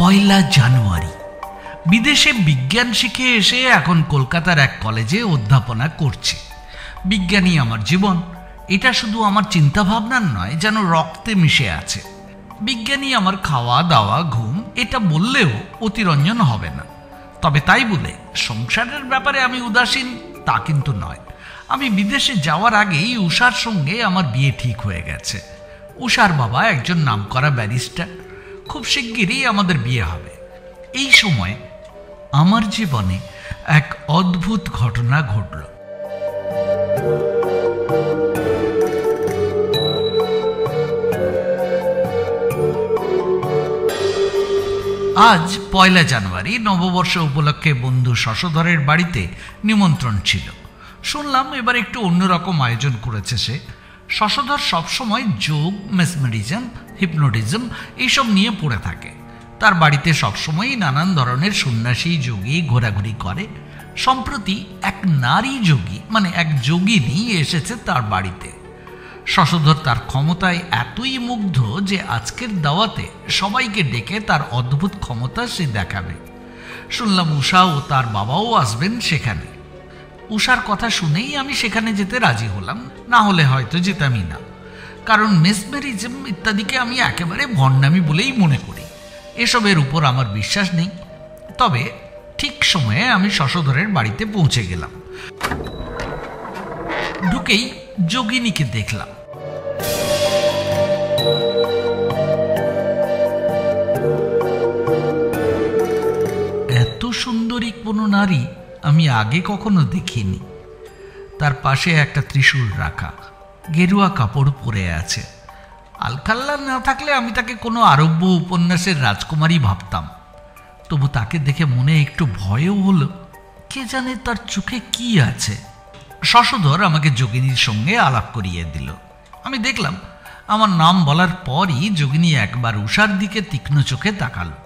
পয়লা জানুয়ারি। বিদেশে বিজ্ঞান শিখে এসে এখন কলকাতার এক কলেজে অধ্যাপনা করছে। বিজ্ঞানী আমার জীবন, এটা শুধু আমার চিন্তাভাবনার নয়, যেন রক্তে মিশে আছে। বিজ্ঞানী আমার খাওয়া দাওয়া ঘুম, এটা বললেও অতিরঞ্জন হবে না। তবে তাই বলে সংসারের ব্যাপারে আমি উদাসীন তা কিন্তু নয়। আমি বিদেশে যাওয়ার আগেই উষার সঙ্গে আমার বিয়ে ঠিক হয়ে গেছে। উষার বাবা একজন নামকরা ব্যারিস্টার। খুব শিগগিরই আমাদের বিয়ে হবে। এই সময় আমার জীবনে এক অদ্ভুত ঘটনা ঘটল। আজ পয়লা জানুয়ারি, নববর্ষ উপলক্ষে বন্ধু শশধরের বাড়িতে নিমন্ত্রণ ছিল। শুনলাম এবার একটু অন্যরকম আয়োজন করেছে সে। শশধর সবসময় যোগ, মেসমেরিজম, হিপনোটিজম এইসব নিয়ে পড়ে থাকে। তার বাড়িতে সবসময়ই নানান ধরনের সন্ন্যাসী যোগী ঘোরাঘুরি করে। সম্প্রতি এক নারী যোগী, মানে এক যোগিনী এসেছে তার বাড়িতে। শশধর তার ক্ষমতায় এতই মুগ্ধ যে আজকের দাওয়াতে সবাইকে ডেকে তার অদ্ভুত ক্ষমতা সে দেখাবে। শুনলাম উষা ও তার বাবাও আসবেন সেখানে। উষার কথা শুনেই আমি সেখানে যেতে রাজি হলাম, না হলে হয়তো যেতামই না। কারণ মেসমেরিজম ইত্যাদিকে আমি একেবারে ভণ্ডামি বলেই মনে করি। এসবের উপর আমার বিশ্বাস নেই। তবে ঠিক সময়ে আমি শশধরের বাড়িতে পৌঁছে গেলাম। ঢুকেই যোগিনীকে দেখলাম। এত সুন্দরী কোনো নারী আমি আগে কখনো দেখিনি। তার পাশে একটা ত্রিশূল রাখা, গেরুয়া কাপড় পরে আছে। আলখাল্লা না থাকলে আমি তাকে কোনো আরব্য উপন্যাসের রাজকুমারী ভাবতাম। তবু তাকে দেখে মনে একটু ভয়ও হলো। কে জানে তার চোখে কি আছে। শশধর আমাকে যোগিনীর সঙ্গে আলাপ করিয়ে দিল। আমি দেখলাম আমার নাম বলার পরই যোগিনী একবার উষার দিকে তীক্ষ্ণ চোখে তাকালো।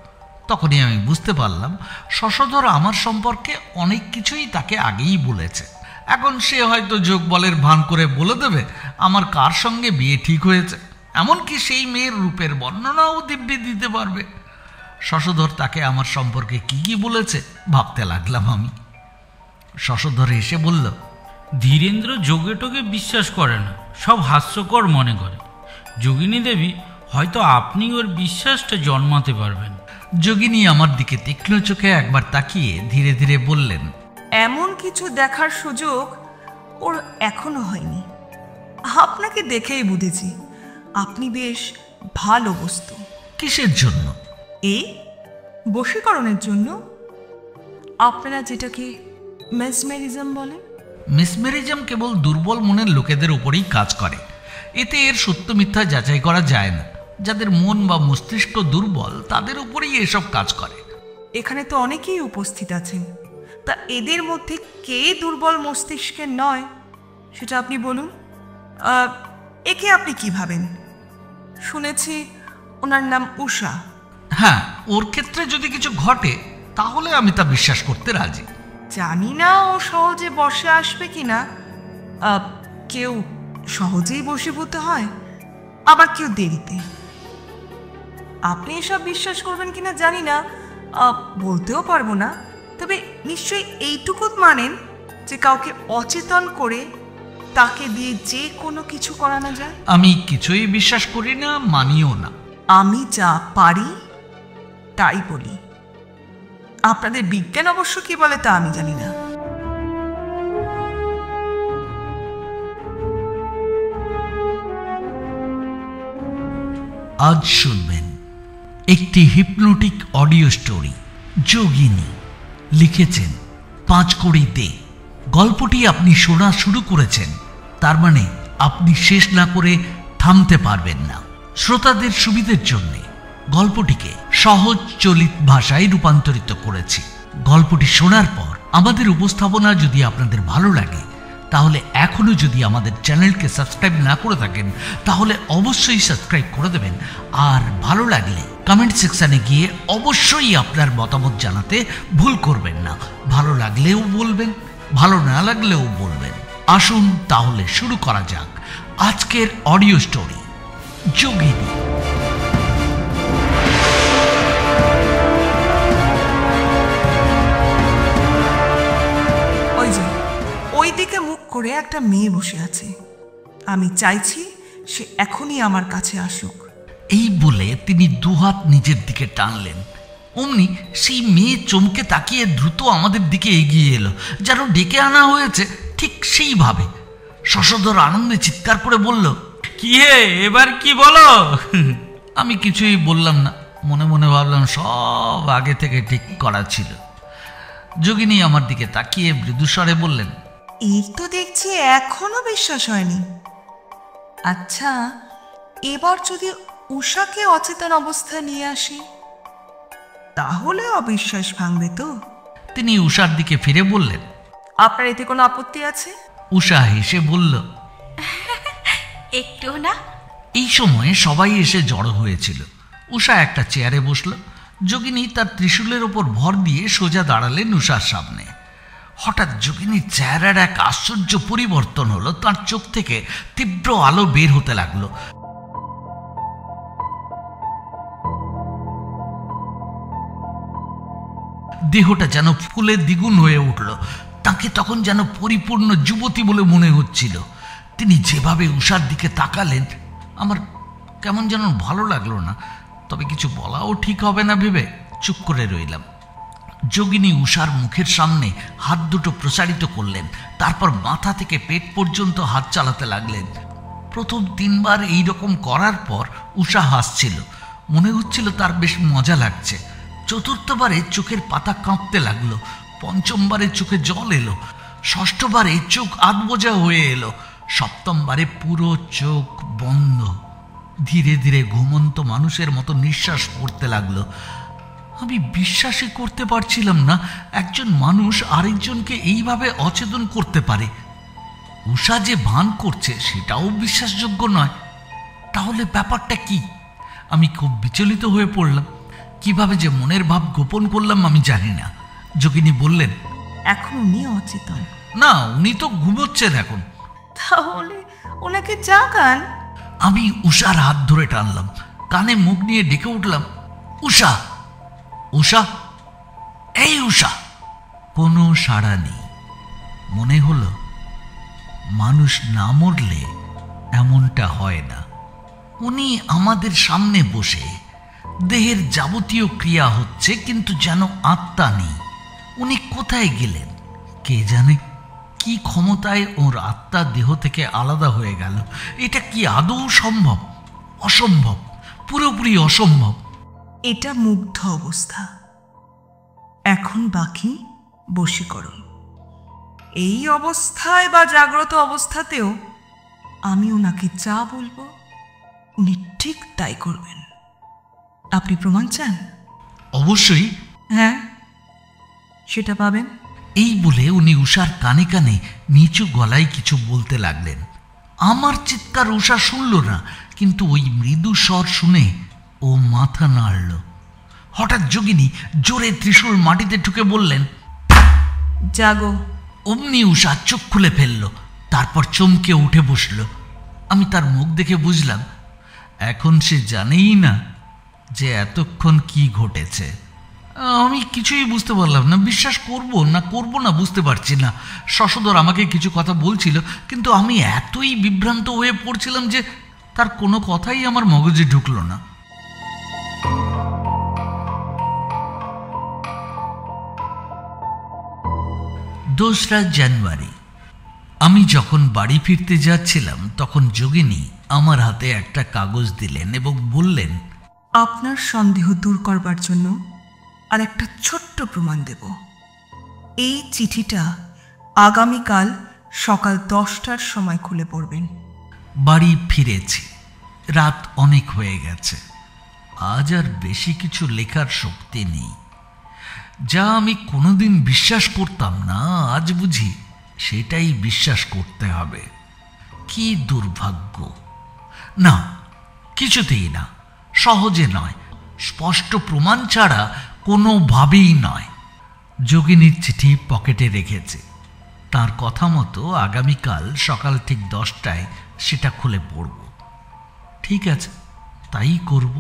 তখনই আমি বুঝতে পারলাম শশধর আমার সম্পর্কে অনেক কিছুই তাকে আগেই বলেছে। এখন সে হয়তো যোগ বলের ভান করে বলে দেবে আমার কার সঙ্গে বিয়ে ঠিক হয়েছে। এমনকি সেই মেয়ের রূপের বর্ণনাও দিব্যি দিতে পারবে। শশধর তাকে আমার সম্পর্কে কি কি বলেছে ভাবতে লাগলাম আমি। শশধর এসে বলল, ধীরেন্দ্র যোগে টোগে বিশ্বাস করে না, সব হাস্যকর মনে করে। যোগিনী দেবী, হয়তো আপনি ওর বিশ্বাসটা জন্মাতে পারবেন। যোগিনী আমার দিকে তীক্ষ্ণ চোখে একবার তাকিয়ে ধীরে ধীরে বললেন, এমন কিছু দেখার সুযোগ ওর এখনো হয়নি। আপনাকে দেখেই বুঝেছি আপনি বেশ ভালো বস্তু। কিসের জন্য? এই বশীকরণের জন্য, আপনারা যেটাকে মেসমেরিজম বলেন। মেসমেরিজম কেবল দুর্বল মনের লোকেদের উপরেই কাজ করে। এতে এর সত্য মিথ্যা যাচাই করা যায় না। যাদের মন বা মস্তিষ্ক দুর্বল তাদের উপরেই এসব কাজ করে। এখানে তো অনেকেই উপস্থিত আছেন, তা এদের মধ্যে কে দুর্বল মস্তিষ্কের নয় সেটা আপনি বলুন। একে আপনি কি ভাবেন? শুনেছি ওনার নাম উষা। হ্যাঁ, ওর ক্ষেত্রে যদি কিছু ঘটে তাহলে আমি তা বিশ্বাস করতে রাজি। জানি না ও সহজে বসে আসবে কিনা। কেউ সহজেই বশীভূত হয়, আবার কেউ দেরিতে। আপনি এসব বিশ্বাস করবেন কিনা জানি না, বলতেও পারবো না। তবে নিশ্চয়ই এইটুকু মানেন যে কাউকে অচেতন করে তাকে দিয়ে যে কোনো কিছু করানো যায়। আমি কিছুই বিশ্বাস করি না, মানিও না। আমি যা পারি তাই বলি। আপনাদের বিজ্ঞান অবশ্য কি বলে তা আমি জানি না। আজ শুনবেন একটি হিপনোটিক অডিও স্টোরি, যোগিনী। লিখেছেন পাঁচকড়ি দে। গল্পটি আপনি শোনা শুরু করেছেন, তার মানে আপনি শেষ না করে থামতে পারবেন না। শ্রোতাদের সুবিধের জন্য গল্পটিকে সহজ চলিত ভাষায় রূপান্তরিত করেছি। গল্পটি শোনার পর আমাদের উপস্থাপনা যদি আপনাদের ভালো লাগে তাহলে এখনো যদি আমাদের চ্যানেলকে সাবস্ক্রাইব না করে থাকেন তাহলে অবশ্যই সাবস্ক্রাইব করে দেবেন। আর ভালো লাগলে কমেন্ট সেকশনে গিয়ে অবশ্যই আপনার মতামত জানাতে ভুল করবেন না। ভালো লাগলেও বলবেন, ভালো না লাগলেও বলবেন। আসুন তাহলে শুরু করা যাক আজকের অডিও স্টোরি, যোগিনী। করে একটা মেয়ে বসে আছে। আমি চাইছি সে এখনই আমার কাছে আসুক। এই বলে তিনি দুহাত নিজের দিকে টানলেন। অমনি সেই মেয়ে চমকে তাকিয়ে দ্রুত আমাদের দিকে এগিয়ে এলো, যেন ডেকে আনা হয়েছে ঠিক সেইভাবে। শশধর আনন্দে চিৎকার করে বলল, কি হে, এবার কি বলো? আমি কিছুই বললাম না, মনে মনে ভাবলাম সব আগে থেকে ঠিক করা ছিল। যোগিনী আমার দিকে তাকিয়ে মৃদুস্বরে বললেন, এর তো দেখছি এখনো বিশ্বাস হয়নি। আচ্ছা, এবার যদি উষাকে অচেতন অবস্থায় নিয়ে আসি, তাহলে অবিশ্বাস ভাঙবে তো? তিনি উষার দিকে ফিরে বললেন, আপনার এতে কোনো আপত্তি আছে? উষা হেসে বলল, একটু না। এই সময়ে সবাই এসে জড়ো হয়েছিল। উষা একটা চেয়ারে বসল। যোগিনী তার ত্রিশূলের ওপর ভর দিয়ে সোজা দাঁড়ালেন উষার সামনে। হঠাৎ যোগিনীর চেহারার এক আশ্চর্য পরিবর্তন হলো। তার চোখ থেকে তীব্র আলো বের হতে লাগলো। দেহটা যেন ফুলে দ্বিগুণ হয়ে উঠল। তাকে তখন যেন পরিপূর্ণ যুবতী বলে মনে হচ্ছিল। তিনি যেভাবে উষার দিকে তাকালেন, আমার কেমন যেন ভালো লাগলো না। তবে কিছু বলাও ঠিক হবে না ভেবে চুপ করে রইলাম। যোগিনী উষার মুখের সামনে হাত দুটো প্রসারিত করলেন, তারপর মাথা থেকে পেট পর্যন্ত হাত চালাতে লাগলেন। প্রথম 3 বার এইরকম করার পর উষা হাসছিল, মনে হচ্ছিল তার বেশ মজা লাগছে। চতুর্থবারে চোখের পাতা কাঁপতে লাগলো, পঞ্চমবারে চোখে জল এলো, ষষ্ঠবারে চোখ আধবোজা হয়ে এলো, সপ্তমবারে পুরো চোখ বন্ধ। ধীরে ধীরে ঘুমন্ত মানুষের মতো নিঃশ্বাস পড়তে লাগলো। আমি বিশ্বাসই করতে পারছিলাম না একজন মানুষ আরেকজনকে এইভাবে অচেতন করতে পারে। উষা যে ভান করছে সেটাও বিশ্বাসযোগ্য নয়। তাহলে ব্যাপারটা কি? আমি খুব বিচলিত হয়ে পড়লাম। কিভাবে যে মনের ভাব গোপন করলাম আমি জানি না। যোগিনী বললেন, এখন উনি অচেতন? না, উনি তো ঘুমোচ্ছেন এখন। তাহলে ওনাকে জাগান। আমি উষার হাত ধরে টানলাম, কানে মুখ নিয়ে ডেকে উঠলাম, উষা, উষা, এই উষা। কোনো সাড়া নেই। মনে হলো মানুষ না মরলে এমনটা হয় না। উনি আমাদের সামনে বসে, দেহের যাবতীয় ক্রিয়া হচ্ছে, কিন্তু যেন আত্মা নেই। উনি কোথায় গেলেন কে জানে? কি ক্ষমতায় ওর আত্মা দেহ থেকে আলাদা হয়ে গেল? এটা কি আদৌ সম্ভব? অসম্ভব, পুরোপুরি অসম্ভব। এটা মুগ্ধ অবস্থা। এখন বাকি বশীকরণ। এই অবস্থায় বা জাগ্রত অবস্থাতেও আমি ওনাকে যা বলবো উনি ঠিক তাই করবেন। আপনি প্রমাণ চান? অবশ্যই। হ্যাঁ, সেটা পাবেন। এই বলে উনি উষার কানে কানে নিচু গলায় কিছু বলতে লাগলেন। আমার চিৎকার উষা শুনল না, কিন্তু ওই মৃদু স্বর শুনে ও মাথা নাড়ল। হঠাৎ যোগিনী জোরে ত্রিশূল মাটিতে ঠুকে বললেন, জাগো। অমনি উষা চোখ খুলে ফেলল, তারপর চমকে উঠে বসল। আমি তার মুখ দেখে বুঝলাম এখন সে জানেই না যে এতক্ষণ কি ঘটেছে। আমি কিছুই বুঝতে পারলাম না। বিশ্বাস করব না বুঝতে পারছি না। শশধর আমাকে কিছু কথা বলছিল, কিন্তু আমি এতই বিভ্রান্ত হয়ে পড়ছিলাম যে তার কোনো কথাই আমার মগজে ঢুকলো না। দোসরা জানুয়ারি। আমি যখন বাড়ি ফিরতে যাচ্ছিলাম তখন যোগিনী আমার হাতে একটা কাগজ দিলেন এবং বললেন, আপনার সন্দেহ দূর করবার জন্য আর একটা ছোট্ট প্রমাণ দেব। এই চিঠিটা আগামীকাল সকাল 10টার সময় খুলে পড়বেন। বাড়ি ফিরেছি, রাত অনেক হয়ে গেছে। আজ আর বেশি কিছু লেখার শক্তি নেই। যা আমি কোনোদিন বিশ্বাস করতাম না, আজ বুঝি সেটাই বিশ্বাস করতে হবে। কি দুর্ভাগ্য! না, কিছুতেই না, সহজে নয়, স্পষ্ট প্রমাণ ছাড়া কোনোভাবেই নয়। যোগিনীর চিঠি পকেটে রেখেছে। তার কথা মতো আগামীকাল সকাল ঠিক 10টায় সেটা খুলে পড়ব। ঠিক আছে, তাই করব।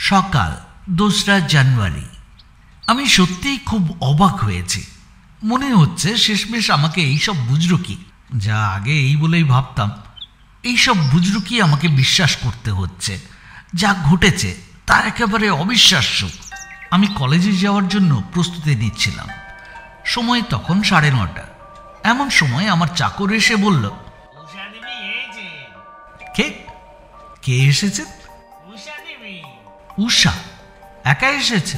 সকাল 2রা জানুয়ারি। আমি সত্যিই খুব অবাক হয়েছি। মনে হচ্ছে শেষমেশ আমাকে এইসব বুজরুকি, যা আগে এই বলেই ভাবতাম, এইসব বুজরুকি আমাকে বিশ্বাস করতে হচ্ছে। যা ঘটেছে তা একেবারে অবিশ্বাস্য। আমি কলেজে যাওয়ার জন্য প্রস্তুতি নিচ্ছিলাম। সময় তখন 9:30। এমন সময় আমার চাকর এসে বলল, কে এসেছে? উষা একা এসেছে?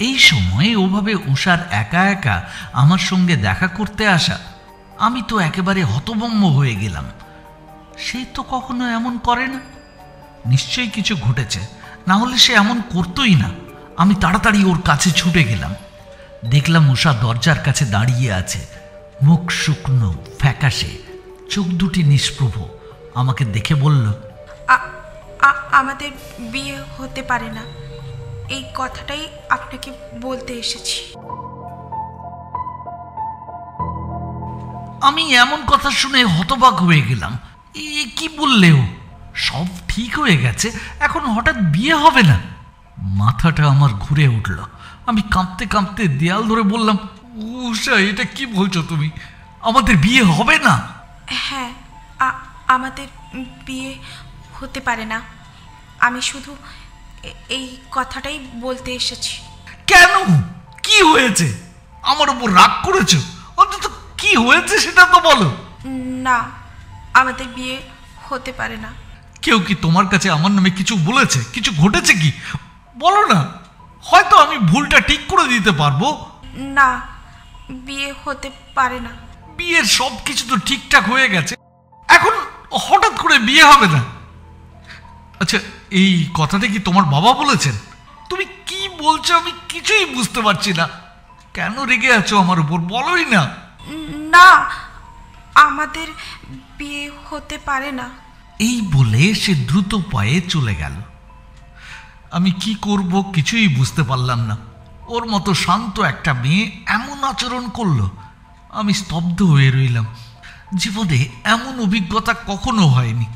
এই সময় ওভাবে উষার একা একা আমার সঙ্গে দেখা করতে আসা, আমি তো একেবারে হতভম্ব হয়ে গেলাম। সে তো কখনো এমন করে না। নিশ্চয়ই কিছু ঘটেছে, না হলে সে এমন করতোই না। আমি তাড়াতাড়ি ওর কাছে ছুটে গেলাম। দেখলাম উষা দরজার কাছে দাঁড়িয়ে আছে, মুখ শুকনো ফ্যাকাশে, চোখ দুটি নিষ্প্রভ। আমাকে দেখে বলল, আমাদের বিয়ে হতে পারে না, এই কথাটাই আপনাকে বলতে এসেছি। আমি এমন কথা শুনে হতবাক হয়ে গেলাম। এ কি বললে? ও সব ঠিক হয়ে গেছে, এখন হঠাৎ বিয়ে হবে না? মাথাটা আমার ঘুরে উঠল। আমি কাঁপতে কাঁপতে দেয়াল ধরে বললাম, উষা, এটা কি বলছো তুমি? আমাদের বিয়ে হবে না? হ্যাঁ, আমাদের বিয়ে হতে পারে না। আমি শুধু এই কথাটাই বলতে এসেছি। কেন? কি হয়েছে? আমার উপর রাগ করেছো? অন্তত কি হয়েছে সেটা তো বলো। না, আমাদের বিয়ে হতে পারে না। কেউ কি তোমার কাছে আমার নামে কিছু বলেছে? কিছু ঘটেছে কি? বলো না, হয়তো আমি ভুলটা ঠিক করে দিতে পারবো। না, বিয়ে হতে পারে না। বিয়ের সব কিছু তো ঠিকঠাক হয়ে গেছে, এখন হঠাৎ করে বিয়ে হবে না? আচ্ছা, এই কথাটা কি তোমার বাবা বলেছেন? তুমি কি বলছো আমি কিছুই বুঝতে পারছি না। কেন রেগে আছো আমার উপর, বলোই না। না, আমাদের বিয়ে হতে পারে না। এই বলে সে দ্রুত পায়ে চলে গেল। আমি কি করব কিছুই বুঝতে পারলাম না। ওর মতো শান্ত একটা মেয়ে এমন আচরণ করলো, আমি স্তব্ধ হয়ে রইলাম। জীবনে এমন অভিজ্ঞতা কখনো হয়নি।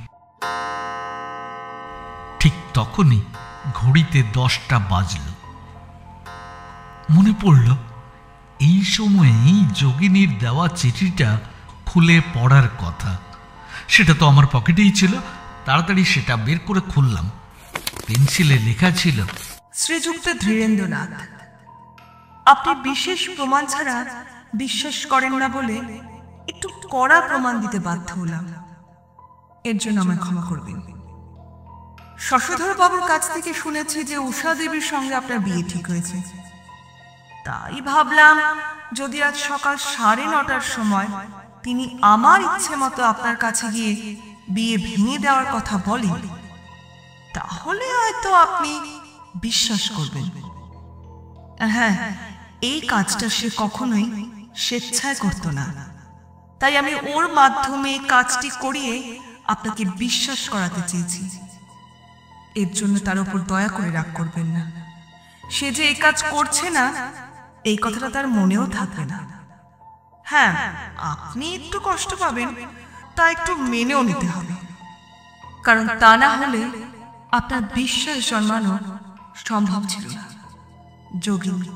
ঠিক তখনই ঘড়িতে 10টা বাজল। মনে পড়ল এই সময়েই যোগিনীর দেওয়া চিঠিটা খুলে পড়ার কথা। সেটা তো আমার পকেটেই ছিল। তাড়াতাড়ি সেটা বের করে খুললাম। পেন্সিলে লেখা ছিল, শ্রীযুক্ত ধীরেন্দ্রনাথ, আপনি বিশেষ প্রমাণ ছাড়া বিশ্বাস করেন না বলে একটু কড়া প্রমাণ দিতে বাধ্য হলাম। এর জন্য আমায় ক্ষমা করবেন। শশধর বাবুর কাছ থেকে শুনেছি যে উষা দেবীর সঙ্গে আপনার বিয়ে ঠিক হয়েছে। তাই ভাবলাম যদি আজ সকাল 9:30টার সময় তিনি আমার ইচ্ছে মতো আপনার কাছে গিয়ে বিয়ে ভেঙে দেওয়ার কথা বলেন, তাহলে হয়তো আপনি বিশ্বাস করবেন। হ্যাঁ, এই কাজটা সে কখনোই স্বেচ্ছায় করত না। তাই আমি ওর মাধ্যমে কাজটি করিয়ে আপনাকে বিশ্বাস করাতে চেয়েছি। এর জন্য তার উপর দয়া করে রাগ করবেন না। সে যে এই কাজ করছে না, এই কথাটা তার মনেও থাকবে না। হ্যাঁ, আপনি একটু কষ্ট পাবেন, তা একটু মেনেও নিতে হবে, কারণ তা না হলে আপনার বিশ্বাস জন্মানো সম্ভব ছিল না। যোগিনী।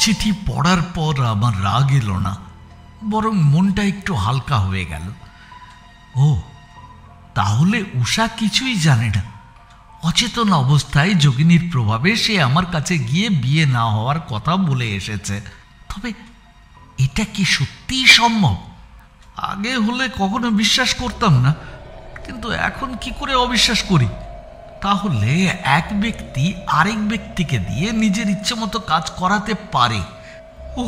চিঠি পড়ার পর আমার রাগ এলো না, বরং মনটা একটু হালকা হয়ে গেল। ও, তাহলে উষা কিছুই জানে না। অচেতন অবস্থায় যোগিনীর প্রভাবে সে আমার কাছে গিয়ে বিয়ে না হওয়ার কথা বলে এসেছে। তবে এটা কি সত্যিই সম্ভব? আগে হলে কখনো বিশ্বাস করতাম না, কিন্তু এখন কি করে অবিশ্বাস করি? তাহলে এক ব্যক্তি আরেক ব্যক্তিকে দিয়ে নিজের ইচ্ছে মতো কাজ করাতে পারে। ও,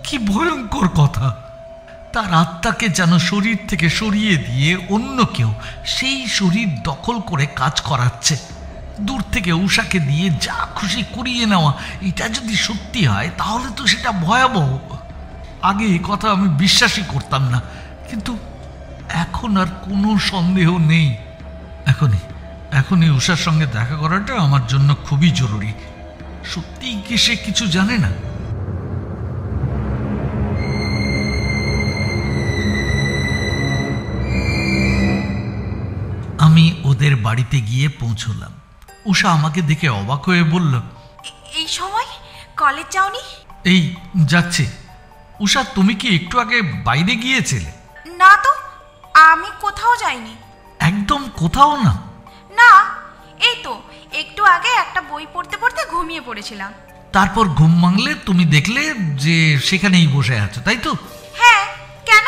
কি ভয়ঙ্কর কথা! তার আত্মাকে যেন শরীর থেকে সরিয়ে দিয়ে অন্য কেউ সেই শরীর দখল করে কাজ করাচ্ছে। দূর থেকে উষাকে দিয়ে যা খুশি করিয়ে নেওয়া, এটা যদি সত্যি হয় তাহলে তো সেটা ভয়াবহ। আগে এ কথা আমি বিশ্বাসই করতাম না, কিন্তু এখন আর কোনো সন্দেহ নেই। এখনই উষার সঙ্গে দেখা করাটা আমার জন্য খুবই জরুরি। সত্যিই কি সে কিছু জানে না? ওদের বাড়িতে গিয়ে পৌঁছলাম। উষা আমাকে দেখে অবাক হয়ে বলল, এই সময় কলেজ যাওনি? এই যাচ্ছে। উষা, তুমি কি একটু আগে বাইরে গিয়েছিলে? না তো, আমি কোথাও যাইনি। একদম কোথাও না? না, এই তো একটু আগে একটা বই পড়তে পড়তে ঘুমিয়ে পড়েছিলাম। তারপর ঘুম ভাঙলে তুমি দেখলে যে সেখানেই বসে আছো, তাই তো? হ্যাঁ, কেন?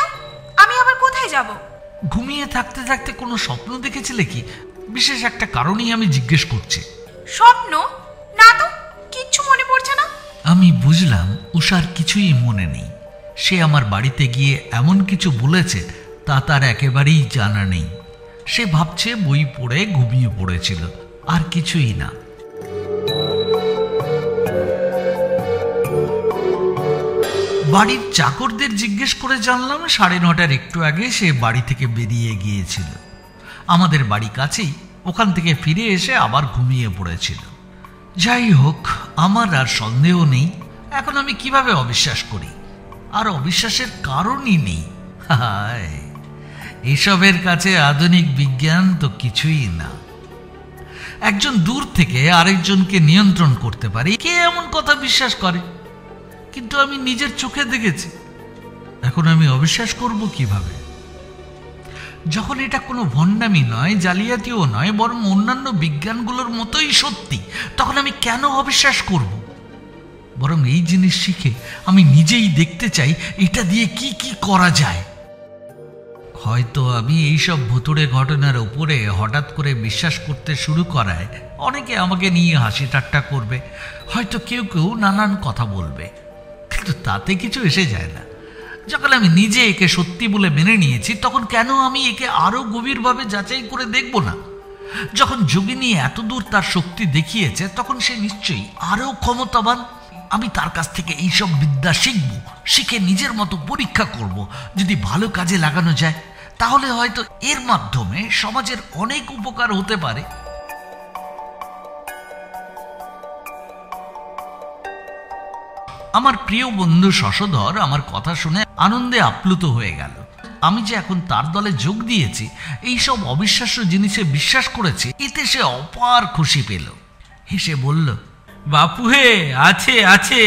আমি আবার কোথায় যাব? ঘুমিয়ে থাকতে থাকতে কোনো স্বপ্ন দেখেছিলে কি? বিশেষ একটা কারণেই আমি জিজ্ঞেস করছি। স্বপ্ন? না তো, কিচ্ছু মনে পড়ছে না। আমি বুঝলাম উষার কিছুই মনে নেই। সে আমার বাড়িতে গিয়ে এমন কিছু বলেছে তা তার একেবারেই জানা নেই। সে ভাবছে বই পড়ে ঘুমিয়ে পড়েছিল, আর কিছুই না। বাড়ির চাকরদের জিজ্ঞেস করে জানলাম 9:30 একটু আগে সে বাড়ি থেকে বেরিয়ে গিয়েছিল। আমাদের বাড়ি কাছেই, ওখান থেকে ফিরে এসে আবার ঘুমিয়ে পড়েছিল। যাই হোক, আমার আর সন্দেহ নেই। এখন আমি কিভাবে অবিশ্বাস করি? আর অবিশ্বাসের কারণই নেই। হায়, এসবের কাছে আধুনিক বিজ্ঞান তো কিছুই না। একজন দূর থেকে আরেকজনকে নিয়ন্ত্রণ করতে পারে, কে এমন কথা বিশ্বাস করে? কিন্তু আমি নিজের চোখে দেখেছি। এখন আমি অবিশ্বাস করব কিভাবে? যখন এটা কোনো ভণ্ডামি নয়, জালিয়াতিও নয়, বরং অন্যান্য বিজ্ঞানগুলোর মতোই সত্যি, তখন আমি কেন অবিশ্বাস করব? বরং এই জিনিস শিখে আমি নিজেই দেখতে চাই এটা দিয়ে কি কি করা যায়। হয়তো আমি এইসব ভুতুড়ে ঘটনার উপরে হঠাৎ করে বিশ্বাস করতে শুরু করায় অনেকে আমাকে নিয়ে হাসি ঠাট্টা করবে, হয়তো কেউ কেউ নানান কথা বলবে, কিন্তু তাতে কিছু এসে যায় না। যখন আমি নিজে একে সত্যি বলে মেনে নিয়েছি, তখন কেন আমি একে আরো গভীরভাবে যাচাই করে দেখব না? যখন যোগিনী এতদূর তার শক্তি দেখিয়েছে, তখন সে নিশ্চয়ই আরো ক্ষমতাবান। আমি তার কাছ থেকে এইসব বিদ্যা শিখব, শিখে নিজের মতো পরীক্ষা করব। যদি ভালো কাজে লাগানো যায়, তাহলে হয়তো এর মাধ্যমে সমাজের অনেক উপকার হতে পারে। আমার প্রিয় বন্ধু শশধর আমার কথা শুনে আনন্দে আপ্লুত হয়ে গেল। আমি যে এখন তার দলে যোগ দিয়েছি, এইসব অবিশ্বাস্য জিনিসে বিশ্বাস করেছি, এতে সে অপার খুশি পেল। হেসে বলল, বাপু হে, আছে আছে,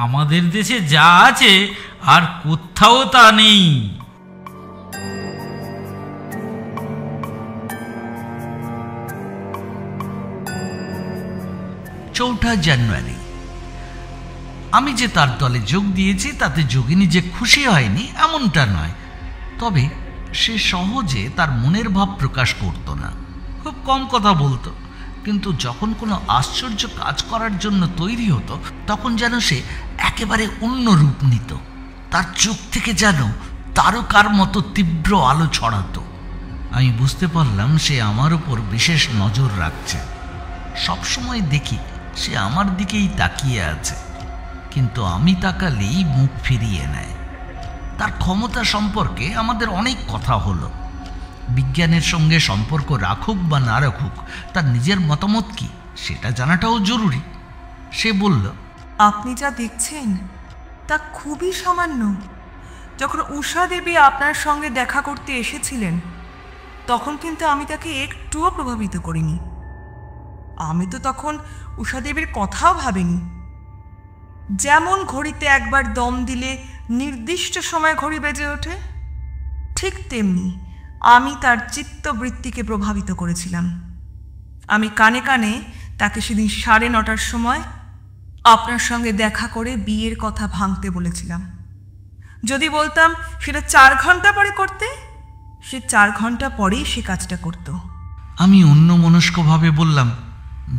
আমাদের দেশে যা আছে আর কোথাও তা নেই। 4 জানুয়ারি। আমি যে তার দলে যোগ দিয়েছি তাতে যোগিনী যে খুশি হয়নি এমনটা নয়, তবে সে সহজে তার মনের ভাব প্রকাশ করত না, খুব কম কথা বলতো। কিন্তু যখন কোনো আশ্চর্য কাজ করার জন্য তৈরি হতো, তখন যেন সে একেবারে অন্য রূপ নিত। তার চোখ থেকে যেন তারকার মতো তীব্র আলো ছড়াতো। আমি বুঝতে পারলাম সে আমার উপর বিশেষ নজর রাখছে। সবসময় দেখি সে আমার দিকেই তাকিয়ে আছে, কিন্তু আমি তাকালেই মুখ ফিরিয়ে নেয়। তার ক্ষমতা সম্পর্কে আমাদের অনেক কথা হলো। বিজ্ঞানের সঙ্গে সম্পর্ক রাখুক বা না রাখুক, তার নিজের মতামত কি সেটা জানাটাও জরুরি। সে বলল, আপনি যা দেখছেন তা খুবই সামান্য। যখন উষা দেবী আপনার সঙ্গে দেখা করতে এসেছিলেন, তখন কিন্তু আমি তাকে একটুও প্রভাবিত করিনি। আমি তো তখন উষা দেবীর কথাও ভাবিনি। যেমন ঘড়িতে একবার দম দিলে নির্দিষ্ট সময় ঘড়ি বেজে ওঠে, ঠিক তেমনি আমি তার চিত্তবৃত্তিকে প্রভাবিত করেছিলাম। আমি কানে কানে তাকে সেদিন 9:30টার সময় আপনার সঙ্গে দেখা করে বিয়ের কথা ভাঙতে বলেছিলাম। যদি বলতাম সেটা 4 ঘন্টা পরে করতে, সে 4 ঘন্টা পরেই সে কাজটা করত। আমি অন্যমনস্কভাবে বললাম,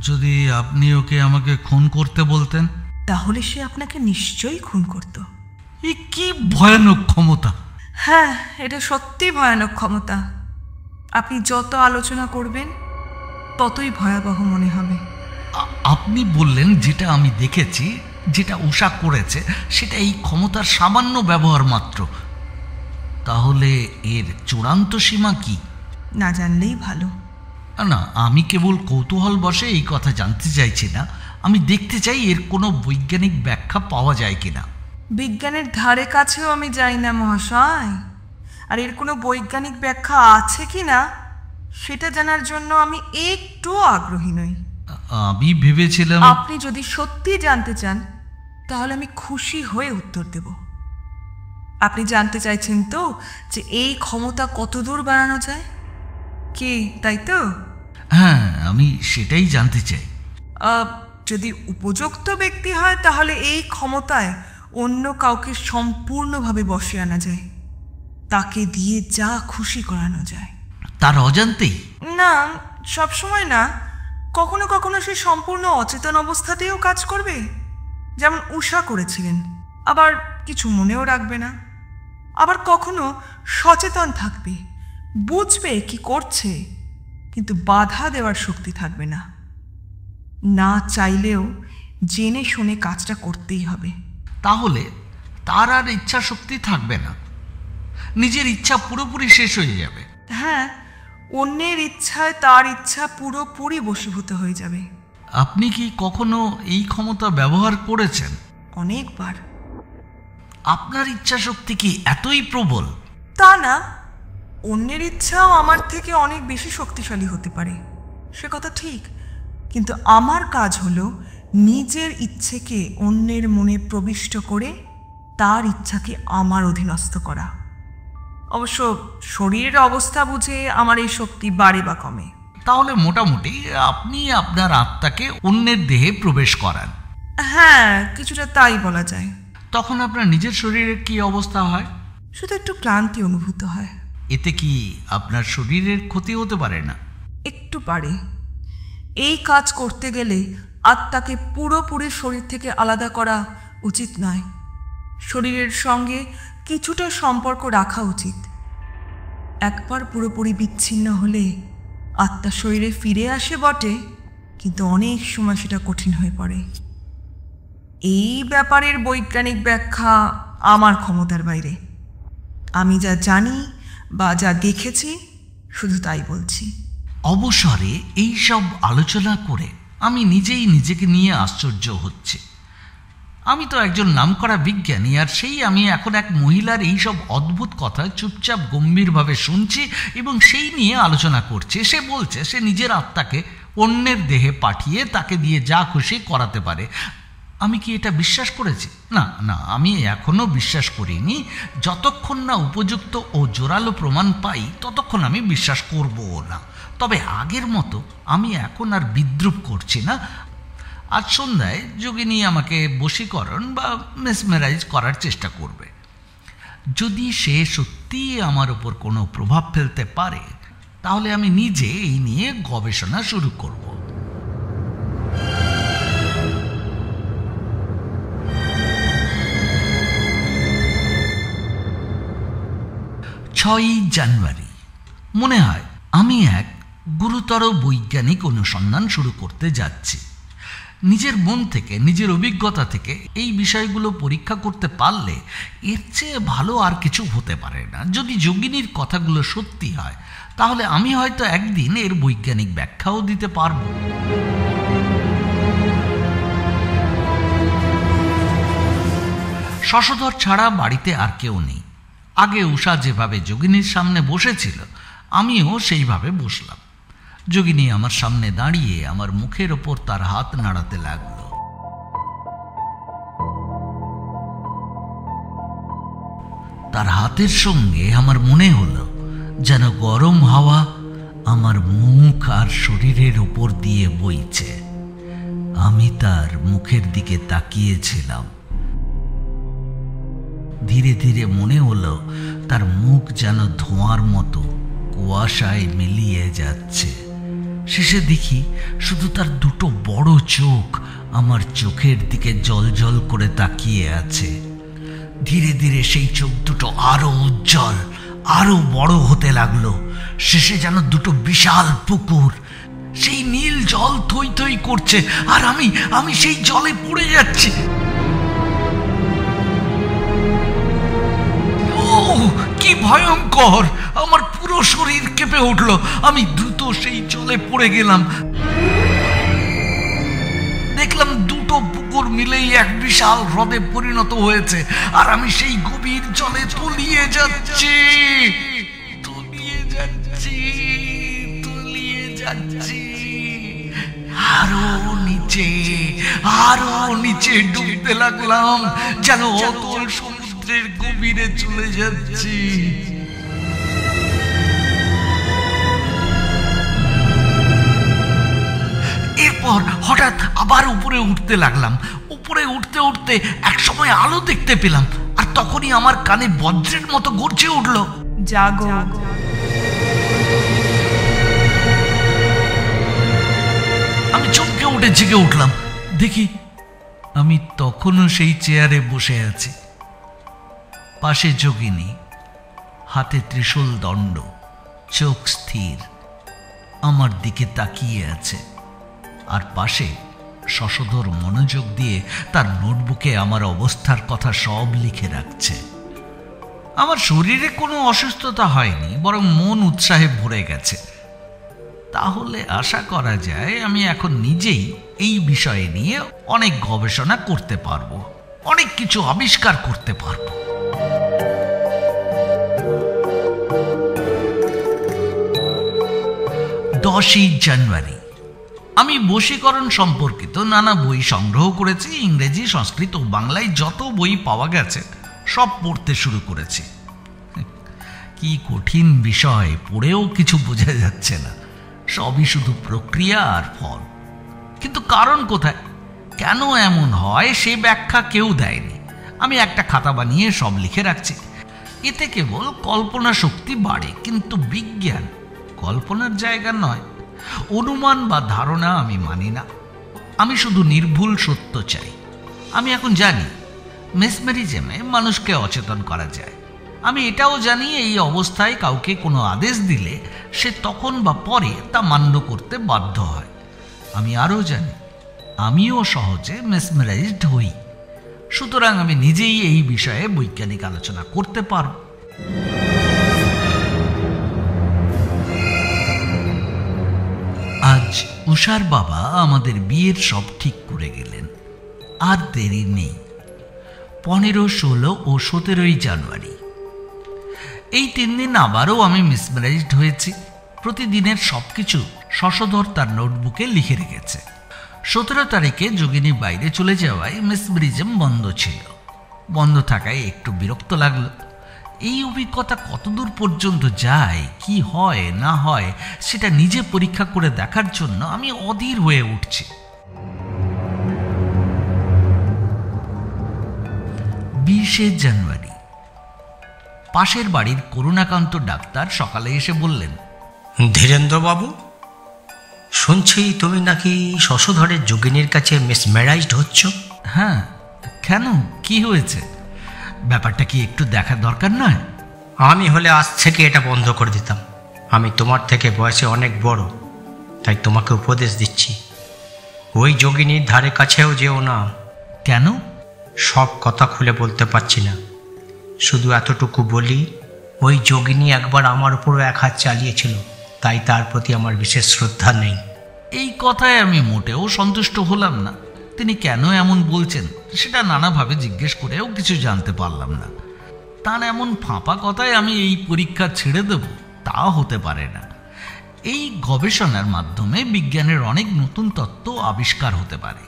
যদি আপনি ওকে আমাকে খুন করতে বলতেন? তাহলে সে আপনাকে নিশ্চয়ই খুন করত। এ কি ভয়ানক ক্ষমতা! হ্যাঁ, এটা সত্যি ভয়ানক ক্ষমতা। আপনি যত আলোচনা করবেন ততই ভয়াবহ মনে হবে। আপনি বললেন যেটা আমি দেখেছি, যেটা উষা করেছে, সেটা এই ক্ষমতার সামান্য ব্যবহার মাত্র। তাহলে এর চূড়ান্ত সীমা কি? না জানলেই ভালো। না, আমি কেবল কৌতূহল বশে এই কথা জানতে চাইছি না। আমি দেখতে চাই এর কোনো বৈজ্ঞানিক ব্যাখ্যা পাওয়া যায় কিনা। বিজ্ঞানের ধারে কাছেও আমি যাই না মহাশয়। আর এর কোনো বৈজ্ঞানিক ব্যাখ্যা আছে কি না সেটা জানার জন্য আমি একটু আগ্রহী নই। আমি ভেবেছিলাম আপনি যদি সত্যি জানতে চান তাহলে আমি খুশি হয়ে উত্তর দেব। আপনি জানতে চাইছেন তো যে এই ক্ষমতা কতদূর বাড়ানো যায়, কি তাই তো? হ্যাঁ, আমি সেটাই জানতে চাই। যদি উপযুক্ত ব্যক্তি হয় তাহলে এই ক্ষমতায় অন্য কাউকে সম্পূর্ণভাবে বশে আনা যায়, তাকে দিয়ে যা খুশি করানো যায়। তার অজান্তেই? না, সবসময় না। কখনো কখনো সে সম্পূর্ণ অচেতন অবস্থাতেও কাজ করবে, যেমন উষা করেছিলেন। আবার কিছু মনেও রাখবে না। আবার কখনো সচেতন থাকবে, বুঝবে কি করছে, কিন্তু বাধা দেওয়ার শক্তি থাকবে না। না চাইলেও জেনে শুনে কাজটা করতেই হবে। তাহলে তার আর ইচ্ছা শক্তি থাকবে না, নিজের ইচ্ছা পুরোপুরি শেষ হয়ে যাবে। হ্যাঁ, অন্যের ইচ্ছায় তার ইচ্ছা পুরোপুরি বশীভূত হয়ে যাবে। আপনি কি কখনো এই ক্ষমতা ব্যবহার করেছেন? অনেকবার। আপনার ইচ্ছা শক্তি কি এতই প্রবল? তা না, অন্যের ইচ্ছাও আমার থেকে অনেক বেশি শক্তিশালী হতে পারে, সে কথা ঠিক। কিন্তু আমার কাজ হলো নিজের ইচ্ছেকে অন্যের মনে প্রবিষ্ট করে তার ইচ্ছাকে আমার অধীনস্থ করা। অবশ্য শরীরের অবস্থা বুঝে আমার এই শক্তি বাড়ে বা কমে। তাহলে মোটামুটি আপনি আপনার আত্মাকে অন্যের দেহে প্রবেশ করান? হ্যাঁ, কিছুটা তাই বলা যায়। তখন আপনার নিজের শরীরের কি অবস্থা হয়? শুধু একটু ক্লান্তি অনুভূত হয়। এতে কি আপনার শরীরের ক্ষতি হতে পারে না? একটু পারে। এই কাজ করতে গেলে আত্মাকে পুরোপুরি শরীর থেকে আলাদা করা উচিত নয়। শরীরের সঙ্গে কিছুটা সম্পর্ক রাখা উচিত। একবার পুরোপুরি বিচ্ছিন্ন হলে আত্মা শরীরে ফিরে আসে বটে, কিন্তু অনেক সময় সেটা কঠিন হয়ে পড়ে। এই ব্যাপারের বৈজ্ঞানিক ব্যাখ্যা আমার ক্ষমতার বাইরে। আমি যা জানি বা যা দেখেছি শুধু তাই বলছি। অবসরে এই সব আলোচনা করে আমি নিজেই নিজেকে নিয়ে আশ্চর্য হচ্ছে। আমি তো একজন নামকরা বিজ্ঞানী, আর সেই আমি এখন এক মহিলার এই সব অদ্ভুত কথা চুপচাপ গম্ভীরভাবে শুনছি এবং সেই নিয়ে আলোচনা করছি। সে বলছে সে নিজের আত্মাকে অন্যের দেহে পাঠিয়ে তাকে দিয়ে যা খুশি করাতে পারে। আমি কি এটা বিশ্বাস করেছি? না না, আমি এখনো বিশ্বাস করিনি। যতক্ষণ না উপযুক্ত ও জোরালো প্রমাণ পাই ততক্ষণ আমি বিশ্বাস করবও না। তবে আগের মতো আমি এখন আর বিদ্রুপ করছি না। আজ সন্ধ্যায় যোগিনী আমাকে বশীকরণ বা মেসমেরাইজ করার চেষ্টা করবে। যদি সে সত্যিই আমার ওপর কোনো প্রভাব ফেলতে পারে তাহলে আমি নিজে এই নিয়ে গবেষণা শুরু করব। জানুয়ারি মনে হয় আমি এক গুরুতর বৈজ্ঞানিক অনুসন্ধান শুরু করতে যাচ্ছি। নিজের মন থেকে, নিজের অভিজ্ঞতা থেকে এই বিষয়গুলো পরীক্ষা করতে পারলে এর চেয়ে ভালো আর কিছু হতে পারে না। যদি যোগিনীর কথাগুলো সত্যি হয় তাহলে আমি হয়তো একদিন এর বৈজ্ঞানিক ব্যাখ্যাও দিতে পারব। শশধর ছাড়া বাড়িতে আর কেউ নেই। আগে উষা যেভাবে যোগিনীর সামনে বসেছিল আমিও সেইভাবে বসলাম। যোগিনী আমার সামনে দাঁড়িয়ে আমার মুখের ওপর তার হাত নাড়াতে লাগল। তার হাতের সঙ্গে আমার মনে হলো যেন গরম হাওয়া আমার মুখ আর শরীরের ওপর দিয়ে বইছে। আমি তার মুখের দিকে তাকিয়েছিলাম। ধীরে ধীরে মনে হলো তার মুখ যেন ধোঁয়ার মতো কুয়াশায় মিলিয়ে যাচ্ছে। শেষে দেখি শুধু তার দুটো বড় চোখ আমার চোখের দিকে জ্বলজ্বল করে তাকিয়ে আছে। ধীরে ধীরে সেই চোখ দুটো আরো উজ্জ্বল, আরো বড় হতে লাগলো। শেষে যেন দুটো বিশাল পুকুর, সেই নীল জল থই থই করছে আর আমি সেই জলে পড়ে যাচ্ছি। কি ভয়ঙ্কর! আমার পুরো শরীর কেঁপে উঠল। আমি দ্রুত সেই জলে পড়ে গেলাম। দেখলাম দুটো পুকুর মিলেই এক বিশাল হ্রদে পরিণত হয়েছে আর আমি সেই গভীর জলে তলিয়ে যাচ্ছি, তলিয়ে যাচ্ছি, যাচ্ছি, আরো নিচে, আরো নিচে ডুবতে লাগলাম, যেন অতল সমুদ্রের গভীরে চলে যাচ্ছি। এরপর হঠাৎ আবার উপরে উঠতে লাগলাম। উপরে উঠতে উঠতে একসময় আলো দেখতে পেলাম, আর তখনই আমার কানে বজ্রের মতো গর্জে উঠল, জাগো। আমি চমকে উঠে জেগে উঠলাম। দেখি আমি তখনও সেই চেয়ারে বসে আছি, পাশে যোগিনী, হাতে ত্রিশূল দণ্ড, চোখ স্থির, আমার দিকে তাকিয়ে আছে। আর পাশে শশধর মনোযোগ দিয়ে তার নোটবুকে আমার অবস্থার কথা সব লিখে রাখছে। আমার শরীরে কোনো অসুস্থতা হয়নি, বরং মন উৎসাহে ভরে গেছে। তাহলে আশা করা যায় আমি এখন নিজেই এই বিষয়ে নিয়ে অনেক গবেষণা করতে পারবো, অনেক কিছু আবিষ্কার করতে পারবো। 10ই জানুয়ারি। আমি বশীকরণ সম্পর্কিত নানা বই সংগ্রহ করেছি। ইংরেজি, সংস্কৃত ও বাংলায় যত বই পাওয়া গেছে সব পড়তে শুরু করেছি। কি কঠিন বিষয়, পড়েও কিছু বোঝা যাচ্ছে না, সবই শুধু প্রক্রিয়া আর ফল। কিন্তু কারণ কোথায়, কেন এমন হয় সে ব্যাখ্যা কেউ দেয়নি। আমি একটা খাতা বানিয়ে সব লিখে রাখছি। এতে কেবল কল্পনা শক্তি বাড়ে, কিন্তু বিজ্ঞান কল্পনার জায়গা নয়। অনুমান বা ধারণা আমি মানি না, আমি শুধু নির্ভুল সত্য চাই। আমি এখন জানি মেসমেরিজমে মানুষকে অচেতন করা যায়। আমি এটাও জানি এই অবস্থায় কাউকে কোনো আদেশ দিলে সে তখন বা পরে তা মান্য করতে বাধ্য হয়। আমি আরও জানি আমিও সহজে মেসমেরাইজড হই। সুতরাং আমি নিজেই এই বিষয়ে বৈজ্ঞানিক আলোচনা করতে পারব। আজ উষার বাবা আমাদের বিয়ের সব ঠিক করে গেলেন। আর দেরি নেই, 15, 16 ও 17ই জানুয়ারি। এই 3 দিন আবারও আমি মিসম্যারেজড হয়েছি। প্রতিদিনের সবকিছু শশধর তার নোটবুকে লিখে রেখেছে। 17 তারিখে যোগিনী বাইরে চলে যাওয়ায় মেসমেরিজম বন্ধ ছিল। বন্ধ থাকায় একটু বিরক্ত লাগলো। এই অভিজ্ঞতা কতদূর পর্যন্ত যায়, কি হয় না হয় সেটা নিজে পরীক্ষা করে দেখার জন্য আমি অধীর হয়ে উঠছি। 20শে জানুয়ারি। পাশের বাড়ির করুণাকান্ত ডাক্তার সকালে এসে বললেন, ধীরেন্দ্রবাবু, শুনছি তুমি নাকি শশধরের যোগিনীর কাছে মিসম্যারাইজড হচ্ছ। হ্যাঁ, কেন, কি হয়েছে? ব্যাপারটা কি একটু দেখার দরকার নয়? আমি হলে আজ থেকে এটা বন্ধ করে দিতাম। আমি তোমার থেকে বয়সে অনেক বড়, তাই তোমাকে উপদেশ দিচ্ছি, ওই যোগিনীর ধারে কাছেও যেও না। কেন? সব কথা খুলে বলতে পারছি না, শুধু এতটুকু বলি, ওই যোগিনী একবার আমার উপরও এক হাত চালিয়েছিল, তাই তার প্রতি আমার বিশেষ শ্রদ্ধা নেই। এই কথায় আমি মোটেও সন্তুষ্ট হলাম না। তিনি কেন এমন বলছেন সেটা নানাভাবে জিজ্ঞেস করেও কিছু জানতে পারলাম না। তার এমন ফাঁপা কথায় আমি এই পরীক্ষা ছেড়ে দেব, তা হতে পারে না। এই গবেষণার মাধ্যমে বিজ্ঞানের অনেক নতুন তত্ত্ব আবিষ্কার হতে পারে,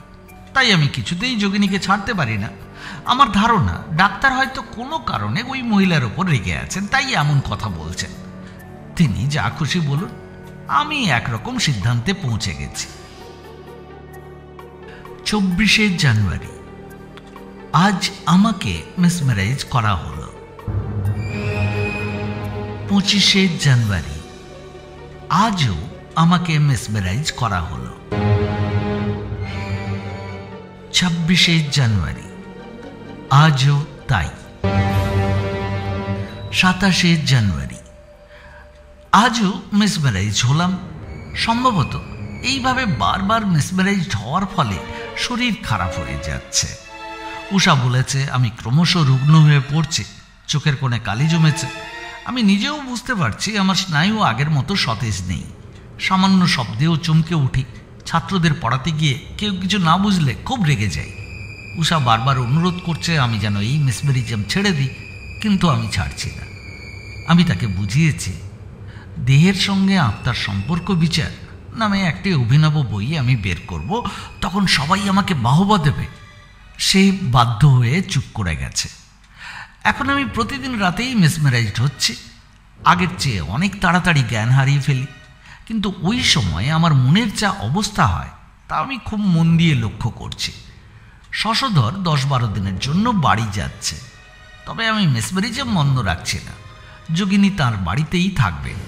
তাই আমি কিছুতেই যোগিনীকে ছাড়তে পারি না। আমার ধারণা ডাক্তার হয়তো কোনো কারণে ওই মহিলার ওপর রেগে আছেন, তাই এমন কথা বলছেন। তিনি যা খুশি বলুন, আমি একরকম সিদ্ধান্তে পৌঁছে গেছি। 24শে জানুয়ারি। আজ আমাকে মেসমেরাইজ করা হলো। 25শে জানুয়ারি। আজও আমাকে মেসমেরাইজ করা হলো। 26শে জানুয়ারি। আজও তাই। 27শে জানুয়ারি। আজও মেসমেরাইজ হলাম। সম্ভবত এইভাবে বারবার মেসমেরাইজড হওয়ার ফলে শরীর খারাপ হয়ে যাচ্ছে। উষা বলেছে আমি ক্রমশ রুগ্ন হয়ে পড়ছি, চোখের কোণে কালি জমেছে। আমি নিজেও বুঝতে পারছি আমার স্নায়ু আগের মতো সতেজ নেই। সামান্য শব্দেও চমকে উঠি। ছাত্রদের পড়াতে গিয়ে কেউ কিছু না বুঝলে খুব রেগে যাই। উষা বারবার অনুরোধ করছে আমি যেন এই মেসমেরিজম ছেড়ে দিই, কিন্তু আমি ছাড়ছি না। আমি তাকে বুঝিয়েছি দেহের সঙ্গে আত্মার সম্পর্ক বিচার নামে একটি অভিনব বই আমি বের করব, তখন সবাই আমাকে বাহবা দেবে। সে বাধ্য হয়ে চুপ করে গেছে। এখন আমি প্রতিদিন রাতেই মেসমেরাইজড হচ্ছি। আগের চেয়ে অনেক তাড়াতাড়ি জ্ঞান হারিয়ে ফেলি, কিন্তু ওই সময় আমার মনের যা অবস্থা হয় তা আমি খুব মন দিয়ে লক্ষ্য করছি। শশধর 10-12 দিনের জন্য বাড়ি যাচ্ছে, তবে আমি মেসমেরিজম বন্ধ রাখছি না। যোগিনী তার বাড়িতেই থাকবেন।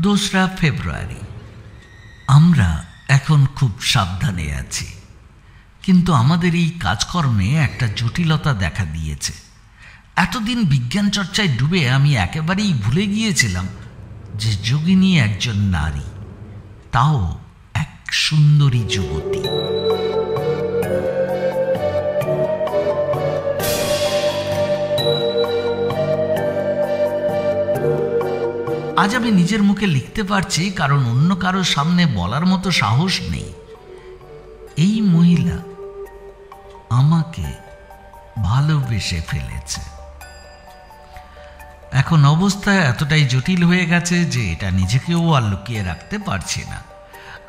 2রা ফেব্রুয়ারি। আমরা এখন খুব সাবধানে আছি, কিন্তু আমাদের এই কাজকর্মে একটা জটিলতা দেখা দিয়েছে। এতদিন বিজ্ঞান চর্চায় ডুবে আমি একেবারেই ভুলে গিয়েছিলাম যে যোগিনী একজন নারী, তাও এক সুন্দরী যুবতী। আজ আমি নিজের মুখে লিখতে পারছি, কারণ অন্য কারোর সামনে বলার মতো সাহস নেই। এই মহিলা আমাকে ভালোবেসে ফেলেছে। এখন অবস্থা এতটাই জটিল হয়ে গেছে যে এটা নিজেকেও আর লুকিয়ে রাখতে পারছি না।